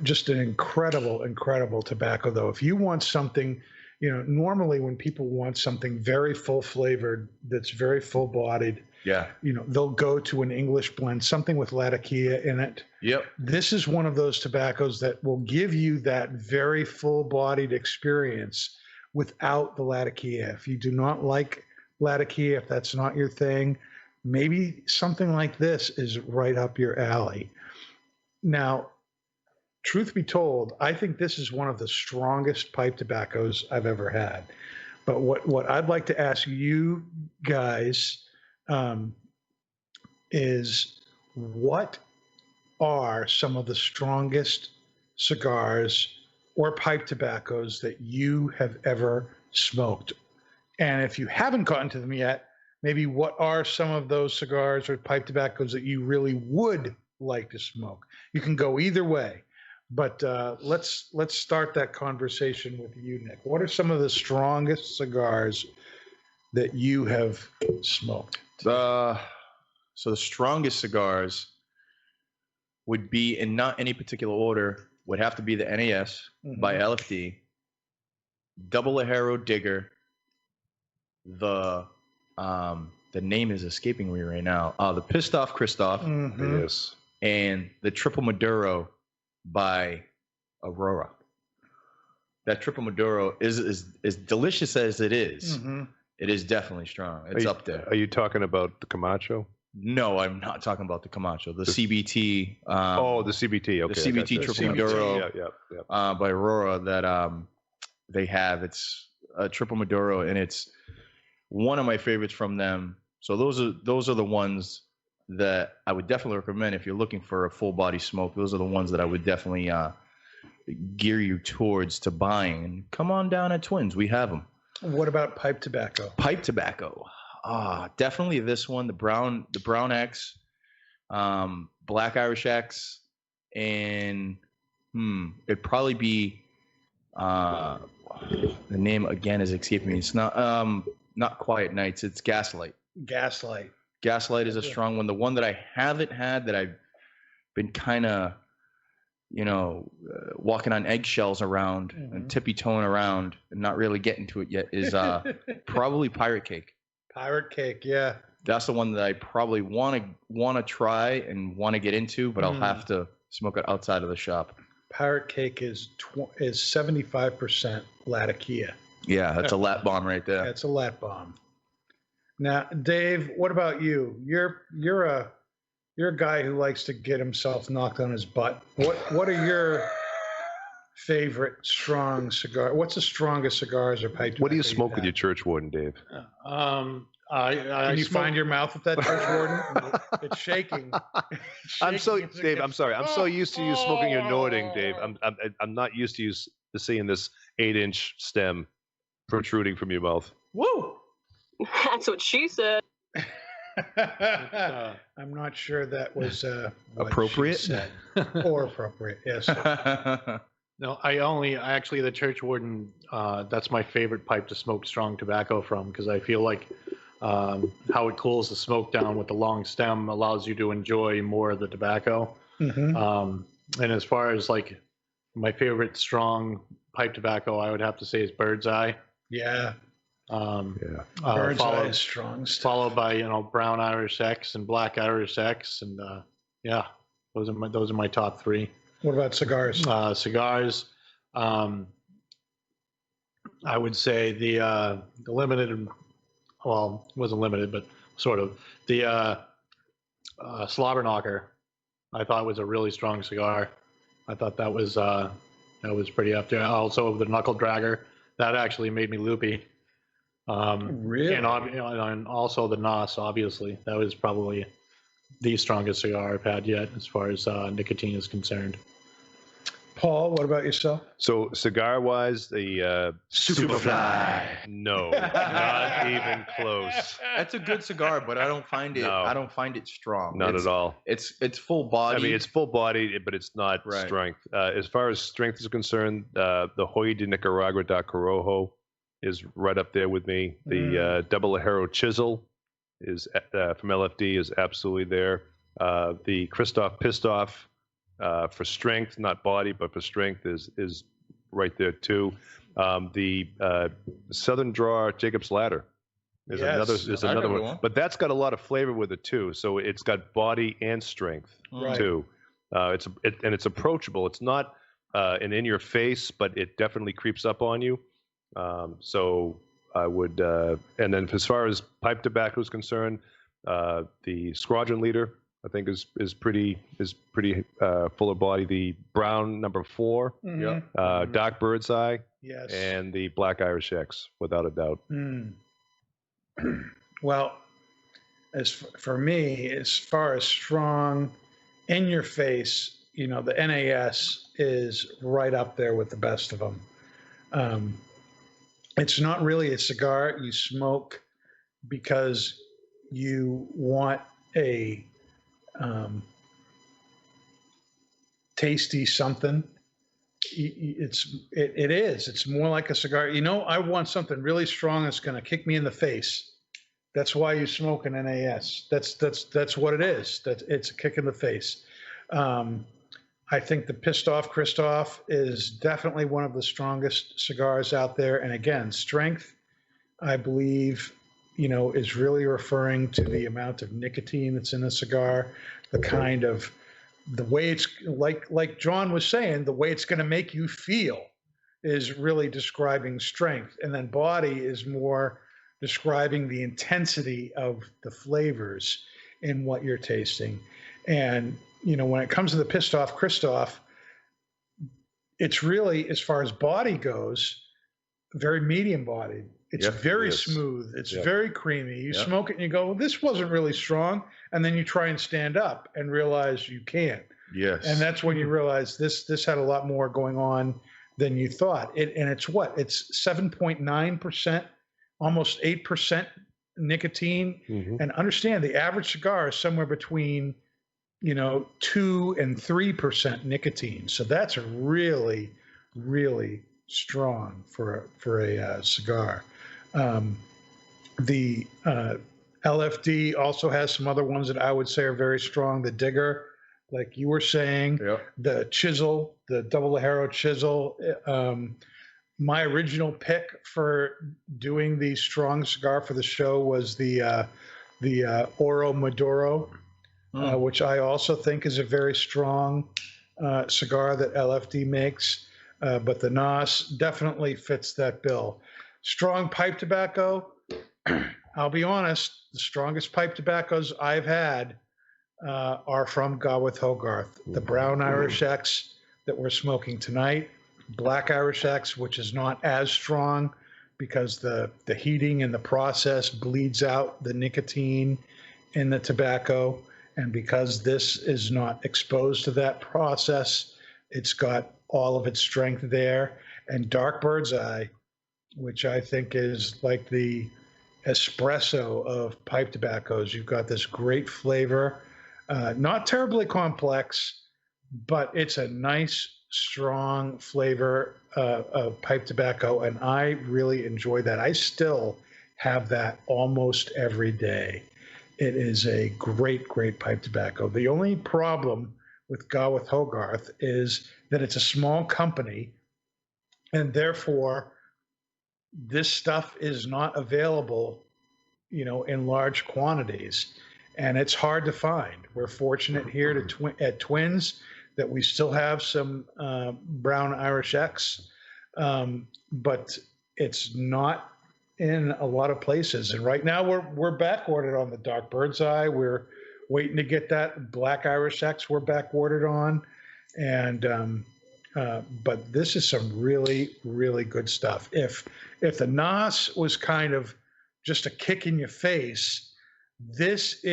Just an incredible tobacco, though. If you want something, normally when people want something very full flavored, that's very full bodied, Yeah. they'll go to an English blend, something with Latakia in it. Yep. This is one of those tobaccos that will give you that very full bodied experience without the Latakia. If you do not like Latakia, if that's not your thing, maybe something like this is right up your alley. Now, truth be told, I think this is one of the strongest pipe tobaccos I've ever had. But what I'd like to ask you guys is, what are some of the strongest cigars or pipe tobaccos that you have ever smoked? And if you haven't gotten to them yet, maybe what are some of those cigars or pipe tobaccos that you really would like to smoke? You can go either way, but let's start that conversation with you, Nick. What are some of the strongest cigars that you have smoked? So the strongest cigars would be, in not any particular order, would have to be the NAS by LFD, Double Ajero Digger, the name is escaping me right now, the Pissed Off Christoph, Yes. and the Triple Maduro by Aurora. That Triple Maduro is as delicious as it is. It is definitely strong. It's up there. Are you talking about the Camacho? No, I'm not talking about the Camacho. The CBT. The CBT. Okay. The CBT Triple Maduro by Aurora that they have. It's a Triple Maduro, and it's one of my favorites from them. So those are the ones that I would definitely recommend if you're looking for a full body smoke. Those are the ones that I would definitely gear you towards to buying. And come on down at Twins. We have them. What about pipe tobacco? Pipe tobacco. Definitely this one, the Brown X, Black Irish X, and it'd probably be the name again is escaping me. It's not Quiet Nights. It's Gaslight. Gaslight is a strong one. The one that I haven't had that I've been kind of, walking on eggshells around and tippy-toeing around and not really getting to it yet is probably Pirate Cake. Pirate Cake, yeah. That's the one that I probably want to try and want to get into, but I'll have to smoke it outside of the shop. Pirate Cake is 75% Latakia. Yeah, that's a lat bomb right there. That's a lat bomb. Now, Dave, what about you? You're a guy who likes to get himself knocked on his butt. What are your favorite strong cigar? What's the strongest cigars or pipe? What do you tobacco smoke you've with had? your church warden, Dave? Can you find your mouth with that church warden? It's shaking. I'm so It's Dave. like- I'm sorry. I'm so used to you smoking your Nording, Dave. I'm not used to seeing this 8-inch stem protruding from your mouth. Woo! That's what she said. I'm not sure that was what she Appropriate? said. Or appropriate. Yes. No, actually the church warden, that's my favorite pipe to smoke strong tobacco from, because I feel like how it cools the smoke down with the long stem allows you to enjoy more of the tobacco. And as far as like my favorite strong pipe tobacco, I would have to say is Bird's Eye. Yeah. Bird's Eye is strong stuff. Followed by Brown Irish X and Black Irish X, and yeah, those are my top three. What about cigars? Cigars, I would say the limited, well, it wasn't limited, but sort of the Slobberknocker. I thought was a really strong cigar. I thought that was pretty up there. Also, the Knuckle Dragger, that actually made me loopy. Really? And also the NAS, obviously, that was probably the strongest cigar I've had yet as far as nicotine is concerned. Paul, what about yourself? So cigar-wise, the Superfly. no, not even close. That's a good cigar, but I don't find it. No. I don't find it strong. Not It's- at all. It's full body. I mean, it's full-bodied, but it's not Right. strength. As far as strength is concerned, the Hoy de Nicaragua da Corojo is right up there with me. The Double Ajero Chisel is from LFD is absolutely there. The Christoph Pistoff for strength, not body, but for strength is right there too. The Southern Drawer Jacob's Ladder is Yes, another remember one, one. but that's got a lot of flavor with it too. So it's got body and strength Right. too. It's approachable. It's not an in your face, but it definitely creeps up on you. So I would, and then as far as pipe tobacco is concerned, the Squadron Leader I think is pretty full of body. The Brown number 4, Mhm. Dark Bird's Eye, Yes. and the Black Irish X, without a doubt. Mm. Well, for me, as far as strong, in your face, the NAS is right up there with the best of them. It's not really a cigar you smoke because you want a tasty something. It is. It's more like a cigar. I want something really strong that's going to kick me in the face. That's why you smoke an NAS. That's what it is. It's a kick in the face. I think the Pissed Off Christoph is definitely one of the strongest cigars out there. And again, strength, I believe, is really referring to the amount of nicotine that's in a cigar, the way it's like John was saying, the way it's going to make you feel is really describing strength. And then body is more describing the intensity of the flavors in what you're tasting. And, when it comes to the Pissed Off Christoph, it's really, as far as body goes, very medium bodied. It's very smooth. It's very creamy. You smoke it and you go, well, this wasn't really strong. And then you try and stand up and realize you can't. Yes. And that's when you realize this had a lot more going on than you thought. And it's what? It's 7.9%, almost 8% nicotine. Mm-hmm. And understand the average cigar is somewhere between 2 and 3% nicotine. So that's really, really strong for a cigar. The LFD also has some other ones that I would say are very strong. The Digger, like you were saying, the Chisel, the Double Ajero Chisel. My original pick for doing the strong cigar for the show was the Oro Maduro, which I also think is a very strong cigar that LFD makes. But the NAS definitely fits that bill. Strong pipe tobacco, I'll be honest, the strongest pipe tobaccos I've had are from Gawith Hoggarth. The Brown Irish X that we're smoking tonight, Black Irish X, which is not as strong because the heating and the process bleeds out the nicotine in the tobacco. And because this is not exposed to that process, it's got all of its strength there. And Dark Bird's Eye, which I think is like the espresso of pipe tobaccos. You've got this great flavor, not terribly complex, but it's a nice, strong flavor of pipe tobacco. And I really enjoy that. I still have that almost every day. It is a great, great pipe tobacco. The only problem with Gawith Hoggarth is that it's a small company, and therefore this stuff is not available, in large quantities, and it's hard to find. We're fortunate here at Twins that we still have some Brown Irish X, but it's not in a lot of places. And right now we're back ordered on the Dark Bird's Eye. We're waiting to get that Black Irish X we're back ordered on. And but this is some really, really good stuff. If the NAS was kind of just a kick in your face, this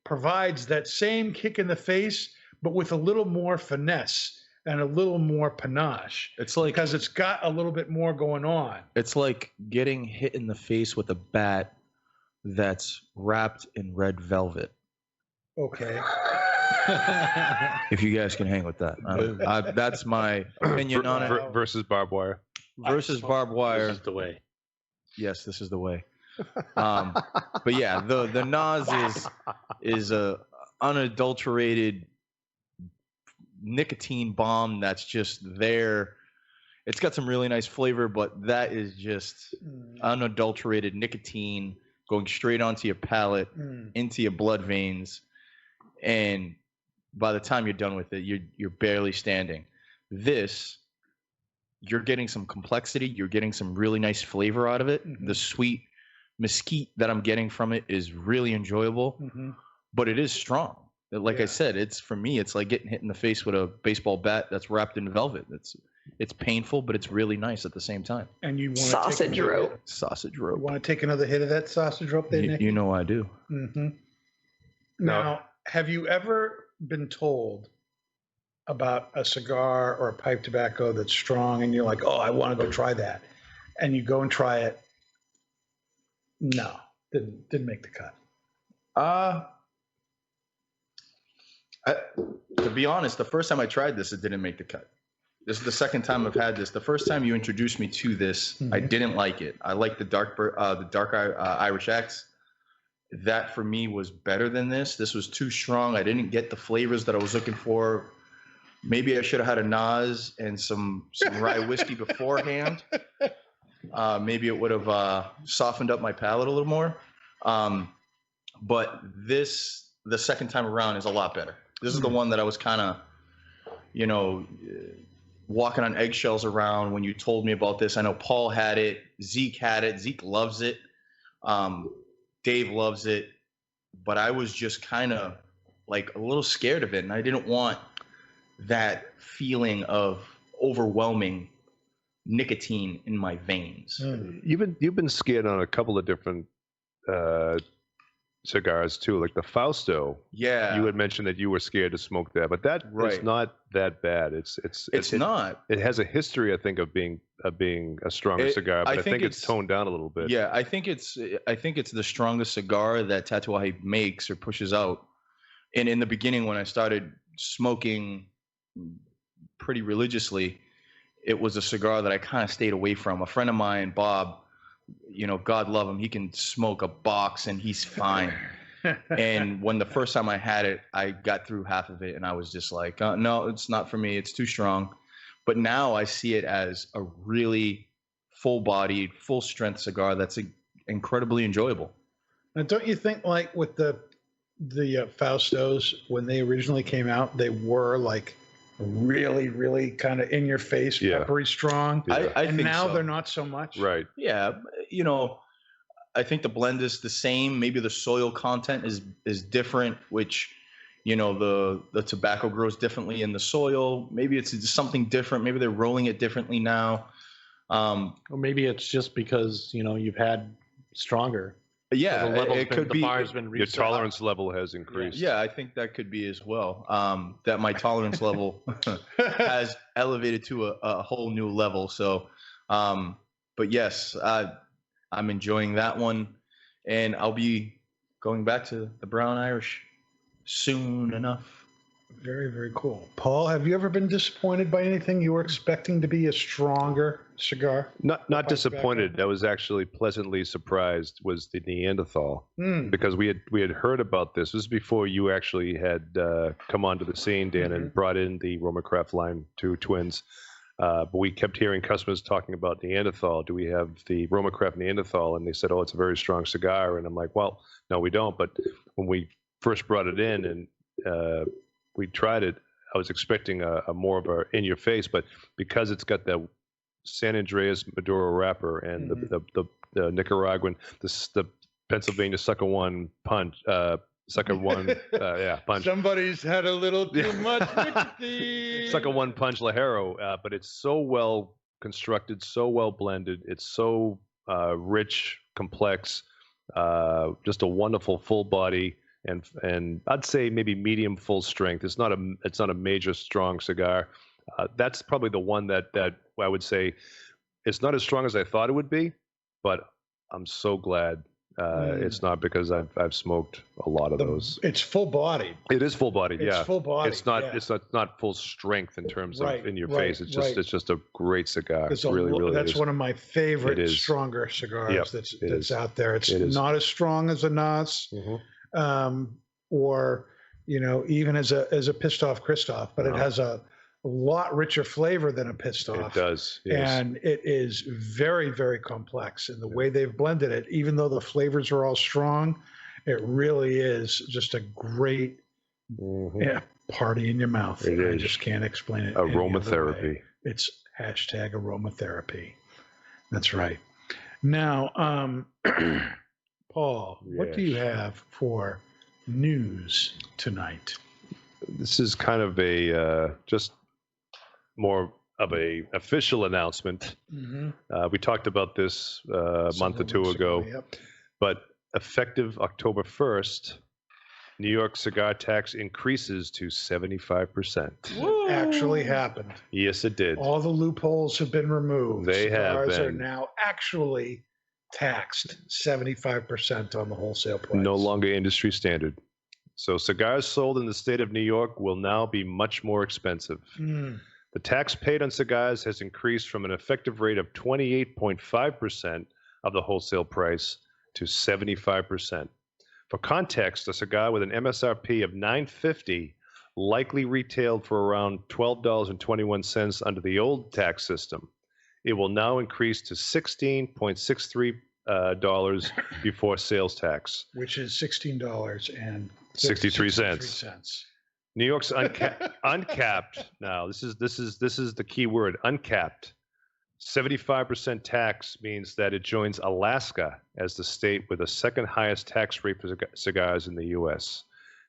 provides that same kick in the face, but with a little more finesse. and a little more panache. It's like Because it's got a little bit more going on. it's like getting hit in the face with a bat that's wrapped in red velvet. Okay. If you guys can hang with that, that's my opinion on it. Versus barbed wire. Versus barbed wire. This is the way. Yes, this is the way. But yeah, the NAS is a unadulterated nicotine bomb that's just there. It's got some really nice flavor, but that is just unadulterated nicotine going straight onto your palate, into your blood veins, and by the time you're done with it, you're barely standing. This, you're getting some complexity, you're getting some really nice flavor out of it. The sweet mesquite that I'm getting from it is really enjoyable, but it is strong. Like I said, it's for me, it's like getting hit in the face with a baseball bat that's wrapped in velvet. It's painful, but it's really nice at the same time. And you want Sausage rope. Sausage You rope. want to take another hit of that sausage rope there, Nick? You know I do. Now, have you ever been told about a cigar or a pipe tobacco that's strong and you're like, oh, I want to go try that. And you go and try it. No, didn't make the cut. To be honest, the first time I tried this, it didn't make the cut. This is the second time I've had this. The first time you introduced me to this, I didn't like it. I liked the dark Irish X. That for me was better than this. This was too strong. I didn't get the flavors that I was looking for. Maybe I should have had a NAS and some rye whiskey beforehand. Maybe it would have softened up my palate a little more. But this, the second time around, is a lot better. This is the one that I was kind of, walking on eggshells around when you told me about this. I know Paul had it. Zeke had it. Zeke loves it. Dave loves it. But I was just kind of like a little scared of it. And I didn't want that feeling of overwhelming nicotine in my veins. You've been scared on a couple of different cigars too, like the Fausto. Yeah, you had mentioned that you were scared to smoke that, but that is not that bad. It's not. It has a history, I think, of being a stronger cigar, but I think it's toned down a little bit. Yeah, I think it's the strongest cigar that Tatuaje makes or pushes out. And in the beginning, when I started smoking pretty religiously, it was a cigar that I kind of stayed away from. A friend of mine, Bob, God love him, he can smoke a box and he's fine. And when the first time I had it, I got through half of it and I was just like, no, it's not for me. It's too strong. But now I see it as a really full-bodied, full-strength cigar that's incredibly enjoyable. Now, don't you think, like with the Faustos, when they originally came out, they were like really, really kind of in your face, peppery strong. I and think now so. they're not so much. Right. Yeah, I think the blend is the same. Maybe the soil content is different, which the tobacco grows differently in the soil. Maybe it's something different. Maybe they're rolling it differently now. Or maybe it's just because you've had stronger. Yeah, it could be. Your tolerance level has increased. Yeah, I think that could be as well. That my tolerance level has elevated to a whole new level. So, but yes, I'm enjoying that one, and I'll be going back to the Brown Irish soon enough. Very, very cool. Paul, have you ever been disappointed by anything you were expecting to be a stronger cigar? Not disappointed. I was actually pleasantly surprised was the Neanderthal, because we had heard about this. This was before you actually had come onto the scene, Dan, and brought in the Roma Craft line 2 twins. But we kept hearing customers talking about Neanderthal. Do we have the Roma Craft Neanderthal? And they said, oh, it's a very strong cigar. And I'm like, well, no, we don't. But when we first brought it in and we tried it, I was expecting a more of a in your face, but because it's got that San Andreas Maduro wrapper and the Nicaraguan, the Pennsylvania Sucker One punch, punch. Somebody's had a little too much whiskey. Sucker One punch Lajero, but it's so well constructed, so well blended. It's so rich, complex, just a wonderful full body. And I'd say maybe medium full strength. It's not a major strong cigar, That's probably the one that I would say it's not as strong as I thought it would be, but I'm so glad it's not, because I've smoked a lot of those. It's full bodied. It is full bodied, yeah. It's full bodied. It's not. yeah. It's not full strength in terms of Right, in your right, face. It's just right. it's just a great cigar. There's Really that's is. one of my favorite It is. stronger cigars Yep, that's it is. out there. It's It is. not as strong as a NAS, or even as a pissed off Christoph, but it has a lot richer flavor than a pissed off. It does, yes. And it is very, very complex in the way they've blended it. Even though the flavors are all strong, it really is just a great party in your mouth. It I is. just can't explain it. any other Aromatherapy. way. It's hashtag aromatherapy. That's right. Now, Paul, what do you have for news tonight? This is kind of a just more of a official announcement. We talked about this a month or two ago, Yep. but effective October 1st, New York cigar tax increases to 75%. Actually happened. Yes, it did. All the loopholes have been removed. They have Cigars are been. now actually taxed 75% on the wholesale price. No longer industry standard. So cigars sold in the state of New York will now be much more expensive. The tax paid on cigars has increased from an effective rate of 28.5% of the wholesale price to 75%. For context, a cigar with an MSRP of $9.50 likely retailed for around $12.21 under the old tax system. It will now increase to $16.63 before sales tax, which is $16.63. 63 New York's uncapped. Now, this is the key word: uncapped. 75% tax means that it joins Alaska as the state with the second highest tax rate for cigars in the U.S.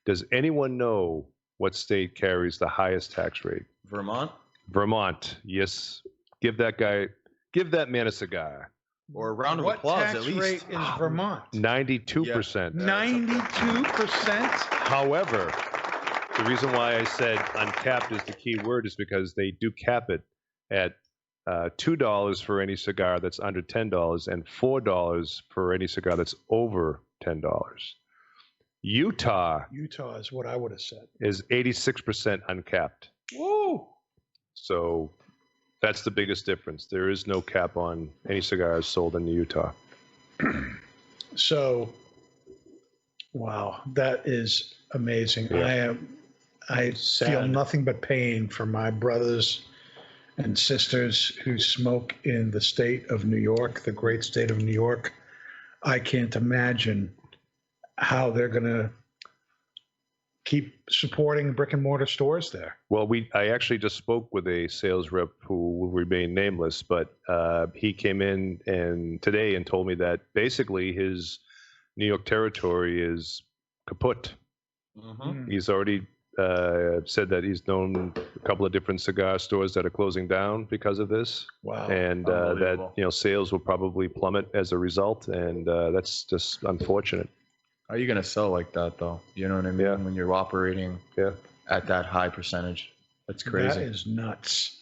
Does anyone know what state carries the highest tax rate? Vermont? Vermont. Yes. Give that man a cigar. Or a round of What applause, tax at least. rate is Vermont? 92%. 92%? However, the reason why I said uncapped is the key word is because they do cap it at $2 for any cigar that's under $10 and $4 for any cigar that's over $10. Utah Utah is what I would have said. is 86% uncapped. Whoa! So that's the biggest difference. There is no cap on any cigars sold in Utah. So, wow, that is amazing. Yeah. I feel nothing but pain for my brothers and sisters who smoke in the state of New York, the great state of New York. I can't imagine how they're going to keep supporting brick and mortar stores there. Well, I actually just spoke with a sales rep who will remain nameless, but he came in today and told me that basically his New York territory is kaput. He's already said that he's known a couple of different cigar stores that are closing down because of this. Wow. And that sales will probably plummet as a result, and that's just unfortunate. How are you going to sell like that, though? You know what I mean? Yeah. When you're operating at that high percentage. That's crazy. That is nuts.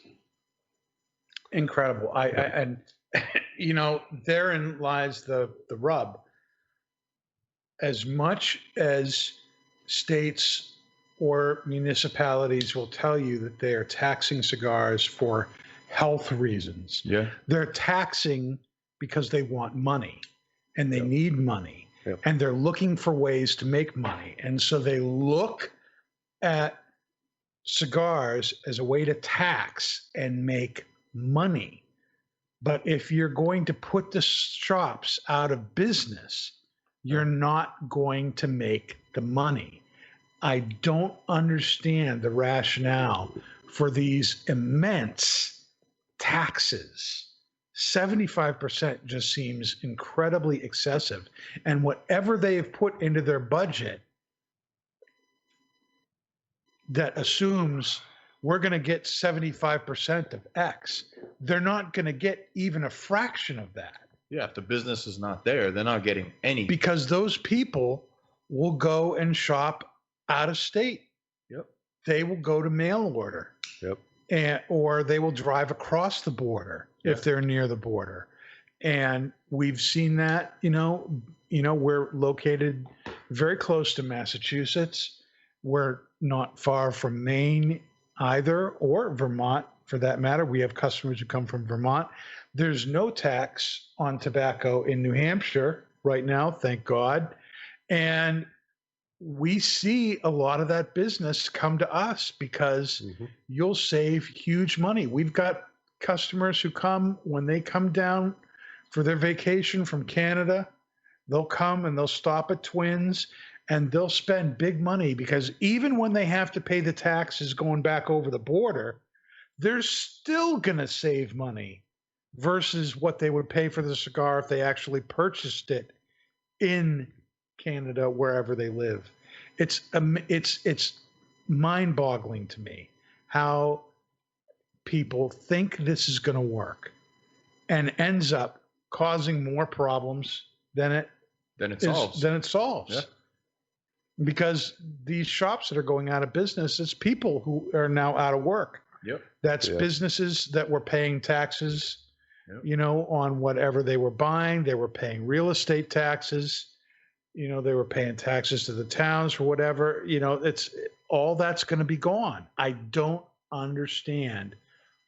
Incredible. And therein lies the rub. As much as states or municipalities will tell you that they are taxing cigars for health reasons, they're taxing because they want money and they need money. And they're looking for ways to make money. And so they look at cigars as a way to tax and make money. But if you're going to put the shops out of business, you're not going to make the money. I don't understand the rationale for these immense taxes. 75% just seems incredibly excessive. And whatever they've put into their budget that assumes we're going to get 75% of X, they're not going to get even a fraction of that. Yeah, if the business is not there, they're not getting any. Because those people will go and shop out of state. They will go to mail order. or they will drive across the border if they're near the border. And we've seen that, we're located very close to Massachusetts. We're not far from Maine either, or Vermont for that matter. We have customers who come from Vermont. There's no tax on tobacco in New Hampshire right now, thank God. And we see a lot of that business come to us because you'll save huge money. We've got customers who come, when they come down for their vacation from Canada, they'll come and they'll stop at Twins and they'll spend big money, because even when they have to pay the taxes going back over the border, they're still going to save money versus what they would pay for the cigar if they actually purchased it in Canada, wherever they live. It's mind-boggling to me how people think this is going to work and ends up causing more problems than it solves. Yeah. Because these shops that are going out of business, it's people who are now out of work. Yep. That's businesses that were paying taxes, on whatever they were buying. They were paying real estate taxes. They were paying taxes to the towns for whatever. It's all that's going to be gone. I don't understand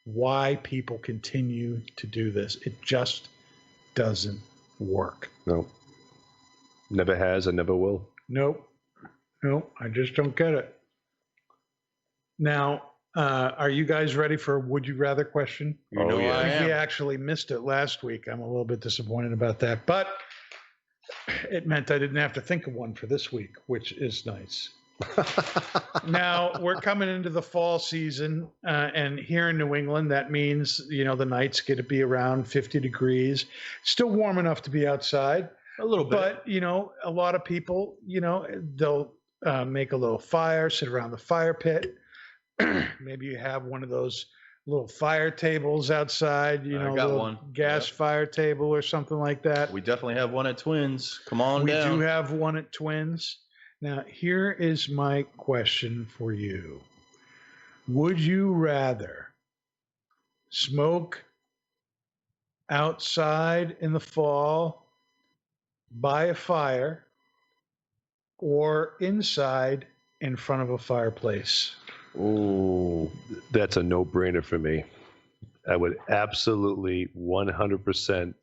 why people continue to do this. It just doesn't work. No. Never has and never will. Nope. I just don't get it. Now, are you guys ready for a would you rather question? I am. We actually missed it last week. I'm a little bit disappointed about that, but it meant I didn't have to think of one for this week, which is nice. Now we're coming into the fall season, and here in New England, that means, the nights get to be around 50 degrees, still warm enough to be outside. A little bit. But, a lot of people, they'll make a little fire, sit around the fire pit. Maybe you have one of those little fire tables outside, I got one. Gas fire table or something like that. We definitely have one at Twins. Come on down. We do have one at Twins. Now, here is my question for you. Would you rather smoke outside in the fall by a fire or inside in front of a fireplace? Oh, that's a no-brainer for me. I would absolutely 100%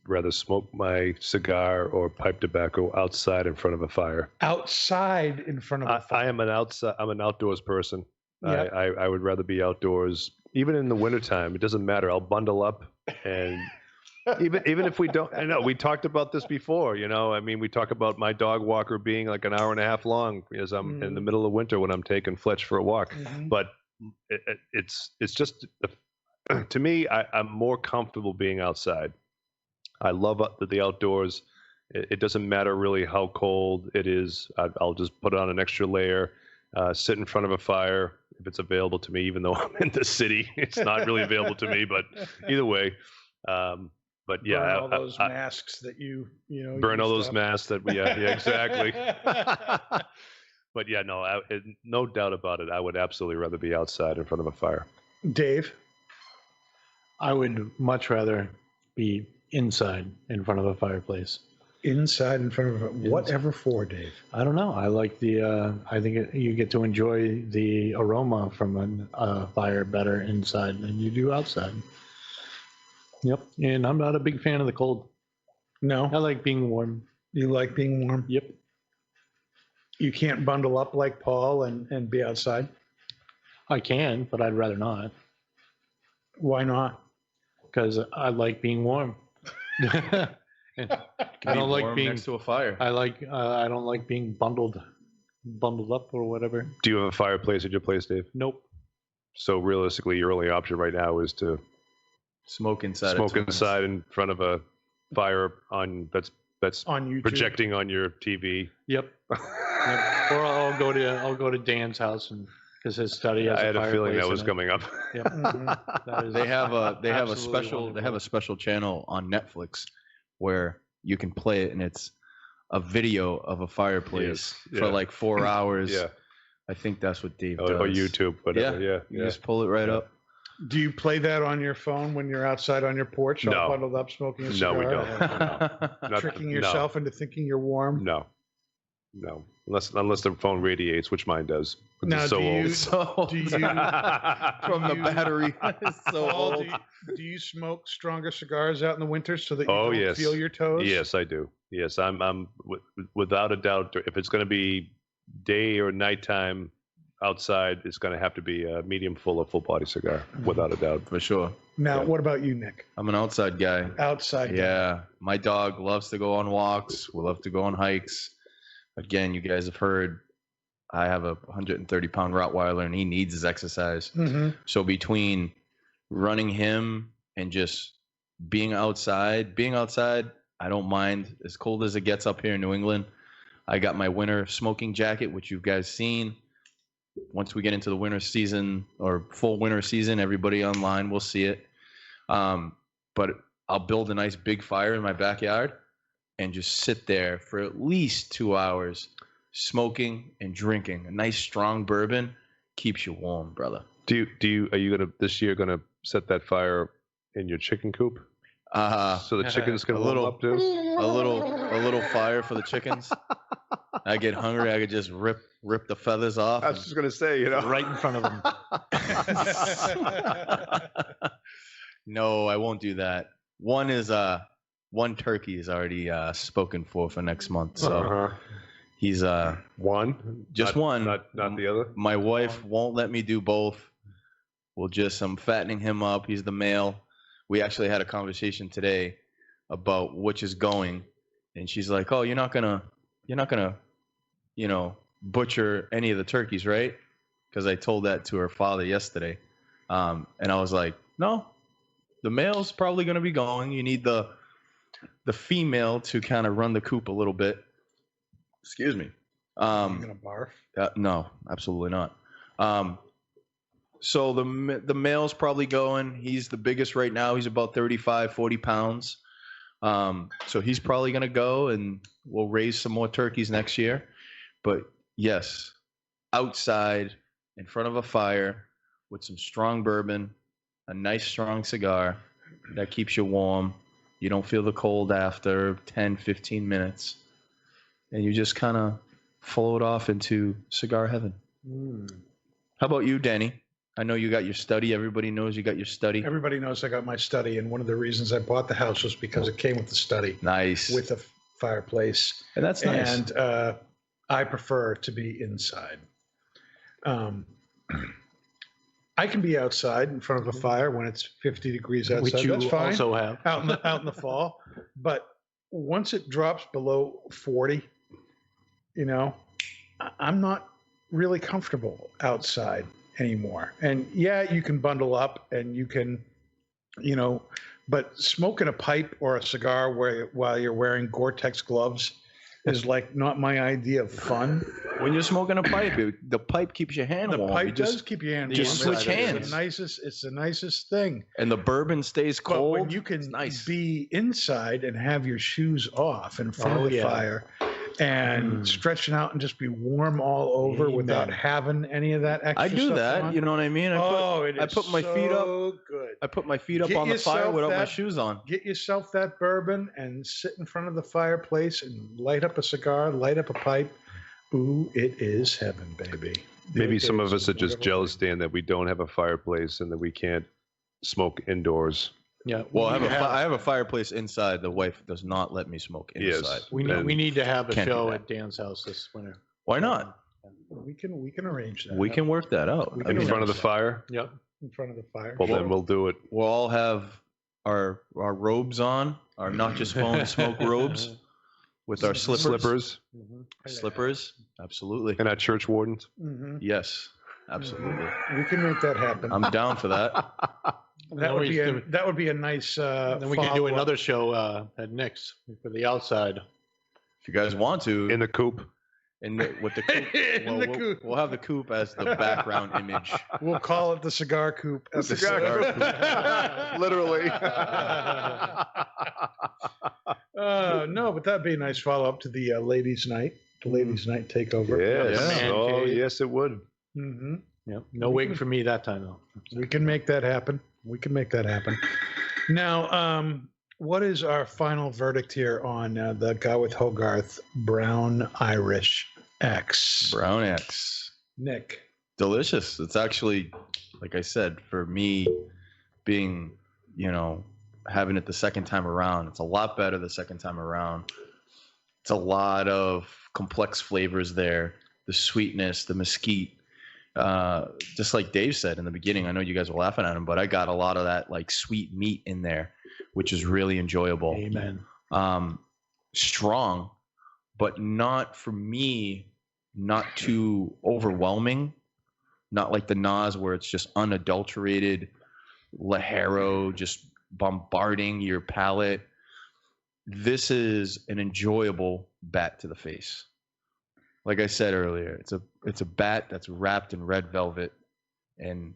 rather smoke my cigar or pipe tobacco outside in front of a fire. Outside in front of a fire. I'm an outdoors person. Yep. I would rather be outdoors, even in the wintertime. It doesn't matter. I'll bundle up, and even if we don't, I know we talked about this before. We talk about my dog walker being like an hour and a half long because I'm in the middle of winter when I'm taking Fletch for a walk. But it's just, to me, I'm more comfortable being outside. I love the outdoors. It doesn't matter really how cold it is. I'll just put on an extra layer, sit in front of a fire if it's available to me, even though I'm in the city. It's not really available to me, but either way. But yeah, burn all those masks that you burn all those masks that yeah, exactly. But yeah, no doubt about it. I would absolutely rather be outside in front of a fire. Dave? I would much rather be inside in front of a fireplace. Inside in front of a whatever for, Dave? I don't know. I like I think you get to enjoy the aroma from a fire better inside than you do outside. Yep. And I'm not a big fan of the cold. No? I like being warm. You like being warm? Yep. You can't bundle up like Paul and be outside? I can, but I'd rather not. Why not? Because I like being warm. I don't like being next to a fire. I don't like being bundled up or whatever. Do you have a fireplace at your place, Dave? Nope. So realistically, your only option right now is to smoke inside. Smoke inside in front of a fire that's on YouTube, projecting on your TV. Yep. Yep. Or I'll go to Dan's house and because his study has I had a feeling that was coming up. Yep. They have a special channel on Netflix where you can play it, and it's a video of a fireplace for like 4 hours. Yeah. I think that's what Dave does. Or YouTube, whatever. Yeah. You just pull it right up. Do you play that on your phone when you're outside on your porch, all No. bundled up, smoking a cigar? No, we don't. Not- Tricking no. yourself into thinking you're warm? No. Unless the phone radiates, which mine does. It's Now, so do you- old. So Do you, from the you- battery. It's so Paul, old. do you smoke stronger cigars out in the winter so that you Oh, don't yes. feel your toes? Yes, I do. Yes, I'm without a doubt. If it's going to be day or nighttime outside, it's going to have to be a medium full of full body cigar, without a doubt. For sure. Now, what about you, Nick? I'm an outside guy. Outside. Yeah, my dog loves to go on walks. We love to go on hikes. Again, you guys have heard I have a 130-pound Rottweiler, and he needs his exercise. Mm-hmm. So between running him and just being outside, I don't mind. As cold as it gets up here in New England, I got my winter smoking jacket, which you guys seen. Once we get into the winter season or full winter season, everybody online will see it. But I'll build a nice big fire in my backyard and just sit there for at least 2 hours smoking and drinking. A nice strong bourbon keeps you warm, brother. Are you this year gonna set that fire in your chicken coop so the chickens can warm up too? A little fire for the chickens. I get hungry, I could just rip the feathers off. I was just gonna say, Right in front of them. No, I won't do that. One turkey is already spoken for next month, so he's one, just not, one, not the other. My wife won't let me do both. I'm fattening him up. He's the male. We actually had a conversation today about which is going, and she's like, "Oh, you're not gonna, butcher any of the turkeys, right?" Because I told that to her father yesterday, and I was like, "No, the male's probably gonna be going. You need the female to kind of run the coop a little bit." Excuse me. You gonna barf? No, absolutely not. So the male's probably going. He's the biggest right now. He's about 35, 40 pounds. So he's probably going to go, and we'll raise some more turkeys next year. But yes, outside in front of a fire with some strong bourbon, a nice strong cigar that keeps you warm. You don't feel the cold after 10, 15 minutes. And you just kind of float off into cigar heaven. How about you, Danny? I know you got your study. Everybody knows you got your study. Everybody knows I got my study, and one of the reasons I bought the house was because it came with the study. Nice. With a fireplace. And that's nice. And I prefer to be inside. I can be outside in front of a fire when it's 50 degrees outside. Which you That's fine. also have. out in the fall. But once it drops below 40, I'm not really comfortable outside anymore. And yeah, you can bundle up and you can, but smoking a pipe or a cigar while you're wearing Gore-Tex gloves is like not my idea of fun. When you're smoking a pipe, the pipe keeps your hand The warm. pipe You does keep your hand warm. just switch hands. It's the nicest thing. And the bourbon stays But cold. when you can it's nice. be inside and have your shoes off in front of the fire and stretching out and just be warm all over without having any of that extra I do stuff that. on. You know what I mean? I put my feet up. Good. I put my feet up Get on the fire yourself without my that- shoes on. Get yourself that bourbon and sit in front of the fireplace and light up a cigar, light up a pipe. Ooh, it is heaven, baby. Maybe It some is of us a are just wonderful jealous, Dan, that we don't have a fireplace and that we can't smoke indoors. Yeah. Well, I have a fireplace inside. The wife does not let me smoke Yes. inside. We need to have a Can't do show that. at Dan's house this winter. Why not? We can arrange that. We can work that out. We I can In mean, front of the fire? Yep. in front of the fire. Well, then we'll do it. we'll all have our robes on, our not just phone smoke robes with our Slippers Slippers, absolutely. and our church wardens. Mhm. Yes, absolutely. We can make that happen. I'm down for that. That would be a nice. Then we can do follow-up. another show at Nick's for the outside. If you guys want to, In the coop. with the coop, In the coop. we'll have the coop as the background image. We'll call it the cigar coop. The cigar coop. Literally. No, but that'd be a nice follow up to the ladies' night. The ladies' night takeover. Yes. Man Oh, cave. yes, it would. Mm-hmm. Yep. No wig for me that time though. We can make that happen. We can make that happen. Now, what is our final verdict here on the Gawith Hoggarth Brown Irish X? Brown X. Nick. Delicious. It's actually, like I said, for me being, having it the second time around, it's a lot better the second time around. It's a lot of complex flavors there. The sweetness, the mesquite. Just like Dave said in the beginning, I know you guys were laughing at him, but I got a lot of that like sweet meat in there, which is really enjoyable. Amen. Strong, but not for me, not too overwhelming. Not like the NAS where it's just unadulterated Ligero, just bombarding your palate. This is an enjoyable bat to the face. Like I said earlier, it's a bat that's wrapped in red velvet, and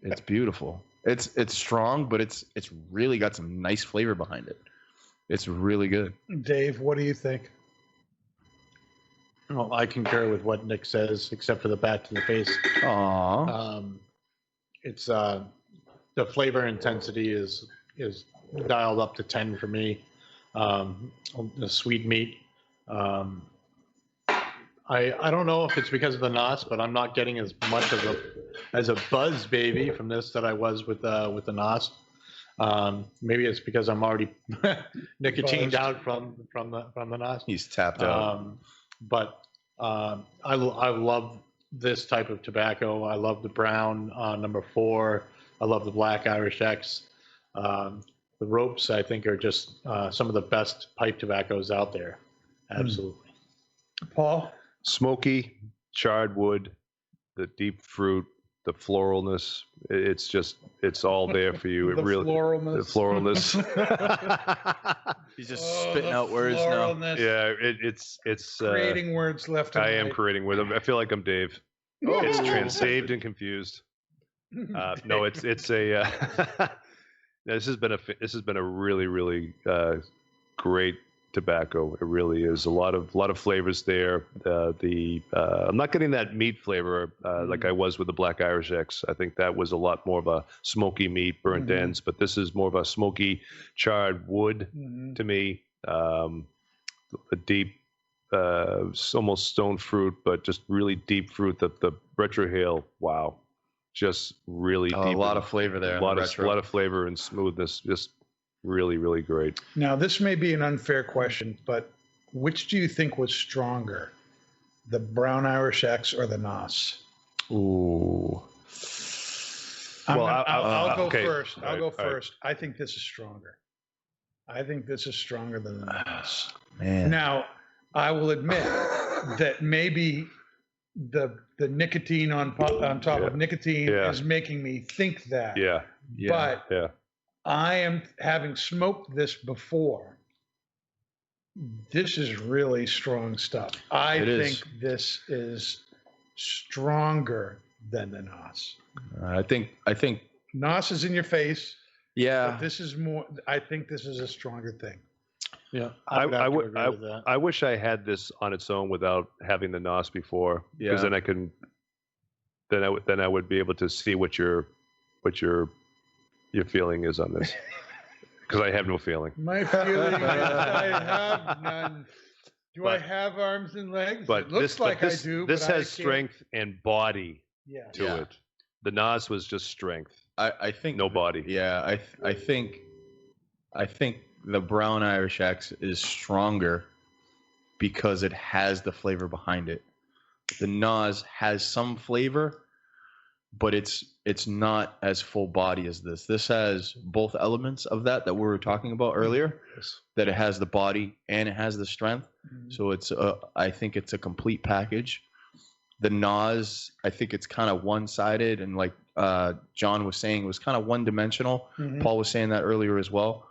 it's beautiful. It's strong, but it's really got some nice flavor behind it. It's really good. Dave, what do you think? Well, I concur with what Nick says, except for the bat to the face. Aww. It's the flavor intensity is dialed up to 10 for me. The sweet meat. I don't know if it's because of the NOS, but I'm not getting as much of a buzz baby from this that I was with the NOS. Maybe it's because I'm already nicotined out from the NOS. He's tapped out. But I love this type of tobacco. I love the brown number 4. I love the black Irish X. The ropes, I think, are just some of the best pipe tobaccos out there. Absolutely. Paul? Smoky, charred wood, the deep fruit, the floralness. It's all there for you. The floralness. The floralness. He's just spitting out words now. Yeah, it's creating words left and I right. am creating with them. I feel like I'm Dave. Oh. It's saved and confused. No, it's a. This has been a really, really great tobacco. It really is a lot of flavors there. I'm not getting that meat flavor like I was with the Black Irish X. I think that was a lot more of a smoky meat, burnt ends, but this is more of a smoky charred wood to me. A deep, almost stone fruit, but just really deep fruit. The retrohale, wow, just really deep. A lot of flavor there. A lot of flavor and smoothness. Just really, really great. Now, this may be an unfair question, but which do you think was stronger, the Brown Irish X or the NOS? Ooh. I'll go okay. first. I'll go All right. first. I think this is stronger. I think this is stronger than the NOS. Man. Now, I will admit that maybe the nicotine on top of nicotine is making me think that. Yeah. But Yeah. I am, having smoked this before, this is really strong stuff. I think this is stronger than the NOS. I think NOS is in your face. yeah. But this is more, I think this is a stronger thing. Yeah, I would agree with that. I wish I had this on its own without having the NOS before, because then I would be able to see what your feeling is on this, because I have no feeling. My feeling is I have none. Do I have arms and legs? But it looks like I do. This but has strength and body to it. The NOS was just strength. I think no body. Yeah, I think the Brown Irish X is stronger because it has the flavor behind it. The NOS has some flavor, but it's not as full body as this. This has both elements of that we were talking about earlier. That it has the body and it has the strength. So it's I think it's a complete package. The NOS, I think it's kind of one-sided, and like John was saying, it was kind of one-dimensional. Paul was saying that earlier as well.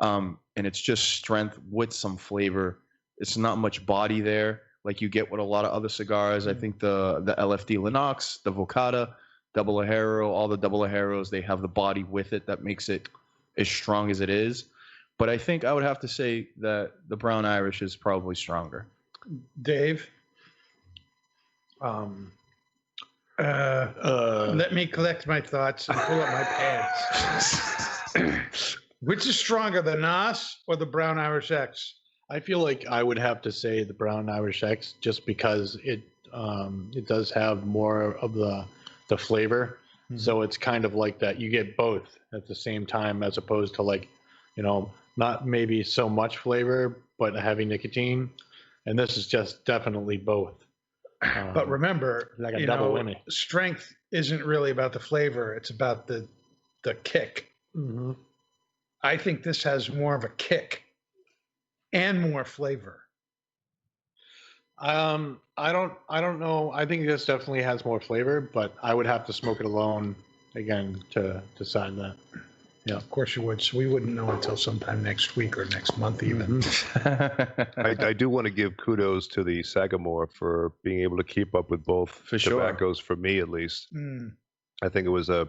And it's just strength with some flavor. It's not much body there like you get with a lot of other cigars. I think the LFD Lennox, the Vocata, Double Ligero, all the Double Ligeros, they have the body with it that makes it as strong as it is. But I think I would have to say that the Brown Irish is probably stronger. Dave? Let me collect my thoughts and pull up my pants. Which is stronger, the NAS or the Brown Irish X? I feel like I would have to say the Brown Irish X just because it does have more of the flavor. Mhm. So it's kind of like that. You get both at the same time as opposed to like, not maybe so much flavor, but heavy nicotine. And this is just definitely both. But remember, like a double whammy. Strength isn't really about the flavor. It's about the kick. Mm-hmm. I think this has more of a kick and more flavor. I don't know. I think this definitely has more flavor, but I would have to smoke it alone again to decide that. Yeah, of course you would. So we wouldn't know until sometime next week or next month even. I do want to give kudos to the Sagamore for being able to keep up with both For sure. tobaccos, for me at least. Mm. I think it was a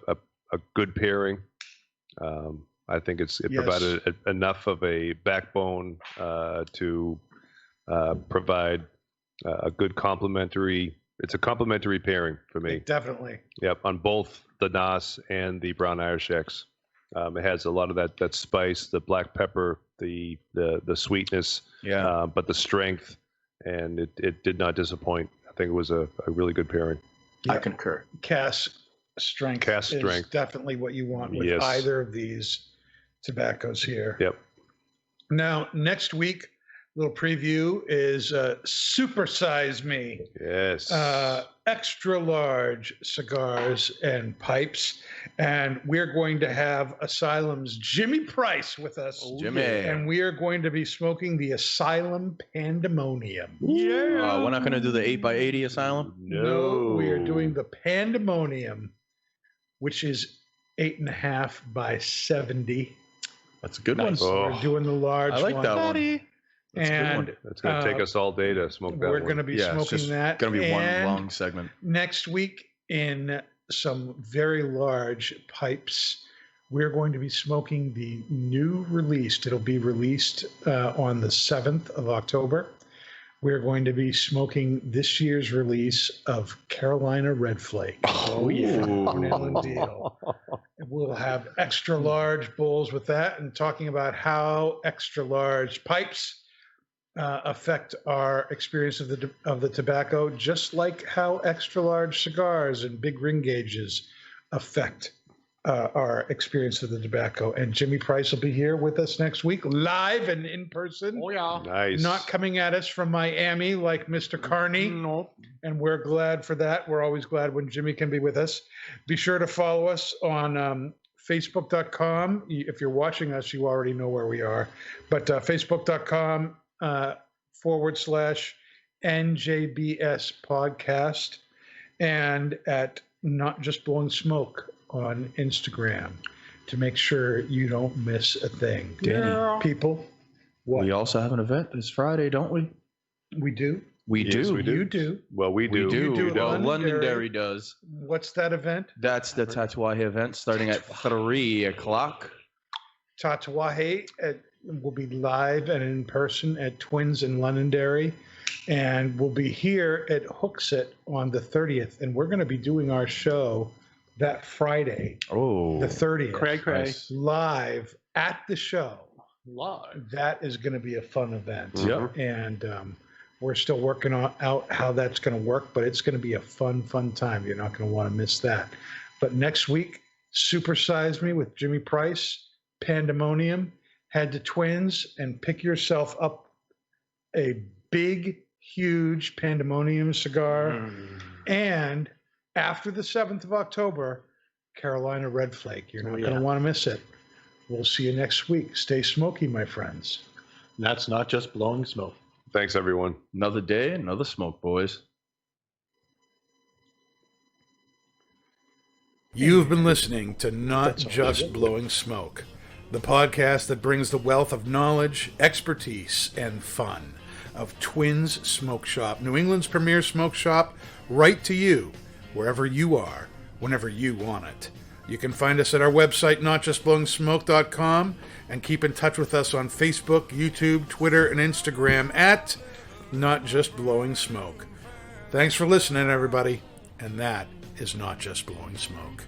good pairing. I think it Yes. provided enough of a backbone to provide a good complementary. It's a complementary pairing for me. Definitely. Yep, on both the NAS and the Brown Irish X. It has a lot of that spice, the black pepper, the sweetness, Yeah. but the strength, and it did not disappoint. I think it was a really good pairing. I concur. Cask strength Cask is strength. definitely what you want with Yes. either of these tobaccos here. Yep. Now, next week, little preview is Super Size Me. Yes. Extra large cigars and pipes. And we're going to have Asylum's Jimmy Price with us. Jimmy. And we are going to be smoking the Asylum Pandemonium. We're not going to do the 8x80 Asylum? No, we are doing the Pandemonium, which is 8.5 by 70. That's a good Nice. one. Oh. We're doing the large I like one. that one. That's a good one. And It's going to take us all day to smoke that we're one. going to be Yeah, it's smoking just that. going to be one And long segment. next week, in some very large pipes, we're going to be smoking the new released. It'll be released on the 7th of October. We're going to be smoking this year's release of Carolina Red Flake. Oh, yeah. Vanilla deal. We'll have extra large bowls with that, and talking about how extra large pipes affect our experience of the tobacco, just like how extra large cigars and big ring gauges affect our experience of the tobacco. And Jimmy Price will be here with us next week, live and in person. Oh yeah. Nice. Not coming at us from Miami like Mr. Carney. No. And we're glad for that. We're always glad when Jimmy can be with us. Be sure to follow us on Facebook.com. If you're watching us, you already know where we are. But Facebook.com /NJBS podcast, and at Not Just Blowing Smoke on Instagram to make sure you don't miss a thing. Danny. People, what? We also have an event this Friday, don't we? We do? We Yes, do. we do. You do? Well, we do. We do. You do The Londonderry. Londonderry does. What's that event? That's the Tatuaje event starting at 3 o'clock. Tatuaje will be live and in person at Twins in Londonderry, and we'll be here at Hooksett on the 30th, and we're going to be doing our show that Friday, Oh. the 30th, Cray cray. Nice. live at the show. Live. That is going to be a fun event. Yep. And we're still working out how that's going to work, but it's going to be a fun time. You're not going to want to miss that. But next week, Super Size Me with Jimmy Price, Pandemonium, head to Twins and pick yourself up a big, huge Pandemonium cigar. And after the 7th of October, Carolina Red Flake. You're not going to want to miss it. We'll see you next week. Stay smoky, my friends. And that's not just blowing smoke. Thanks, everyone. Another day, another smoke, boys. You've been listening to Not Just Blowing Smoke, the podcast that brings the wealth of knowledge, expertise, and fun of Twins Smoke Shop, New England's premier smoke shop, right to you, wherever you are, whenever you want it. You can find us at our website, notjustblowingsmoke.com, and keep in touch with us on Facebook, YouTube, Twitter, and Instagram at Not Just Blowing Smoke. Thanks for listening, everybody, and that is not just blowing smoke.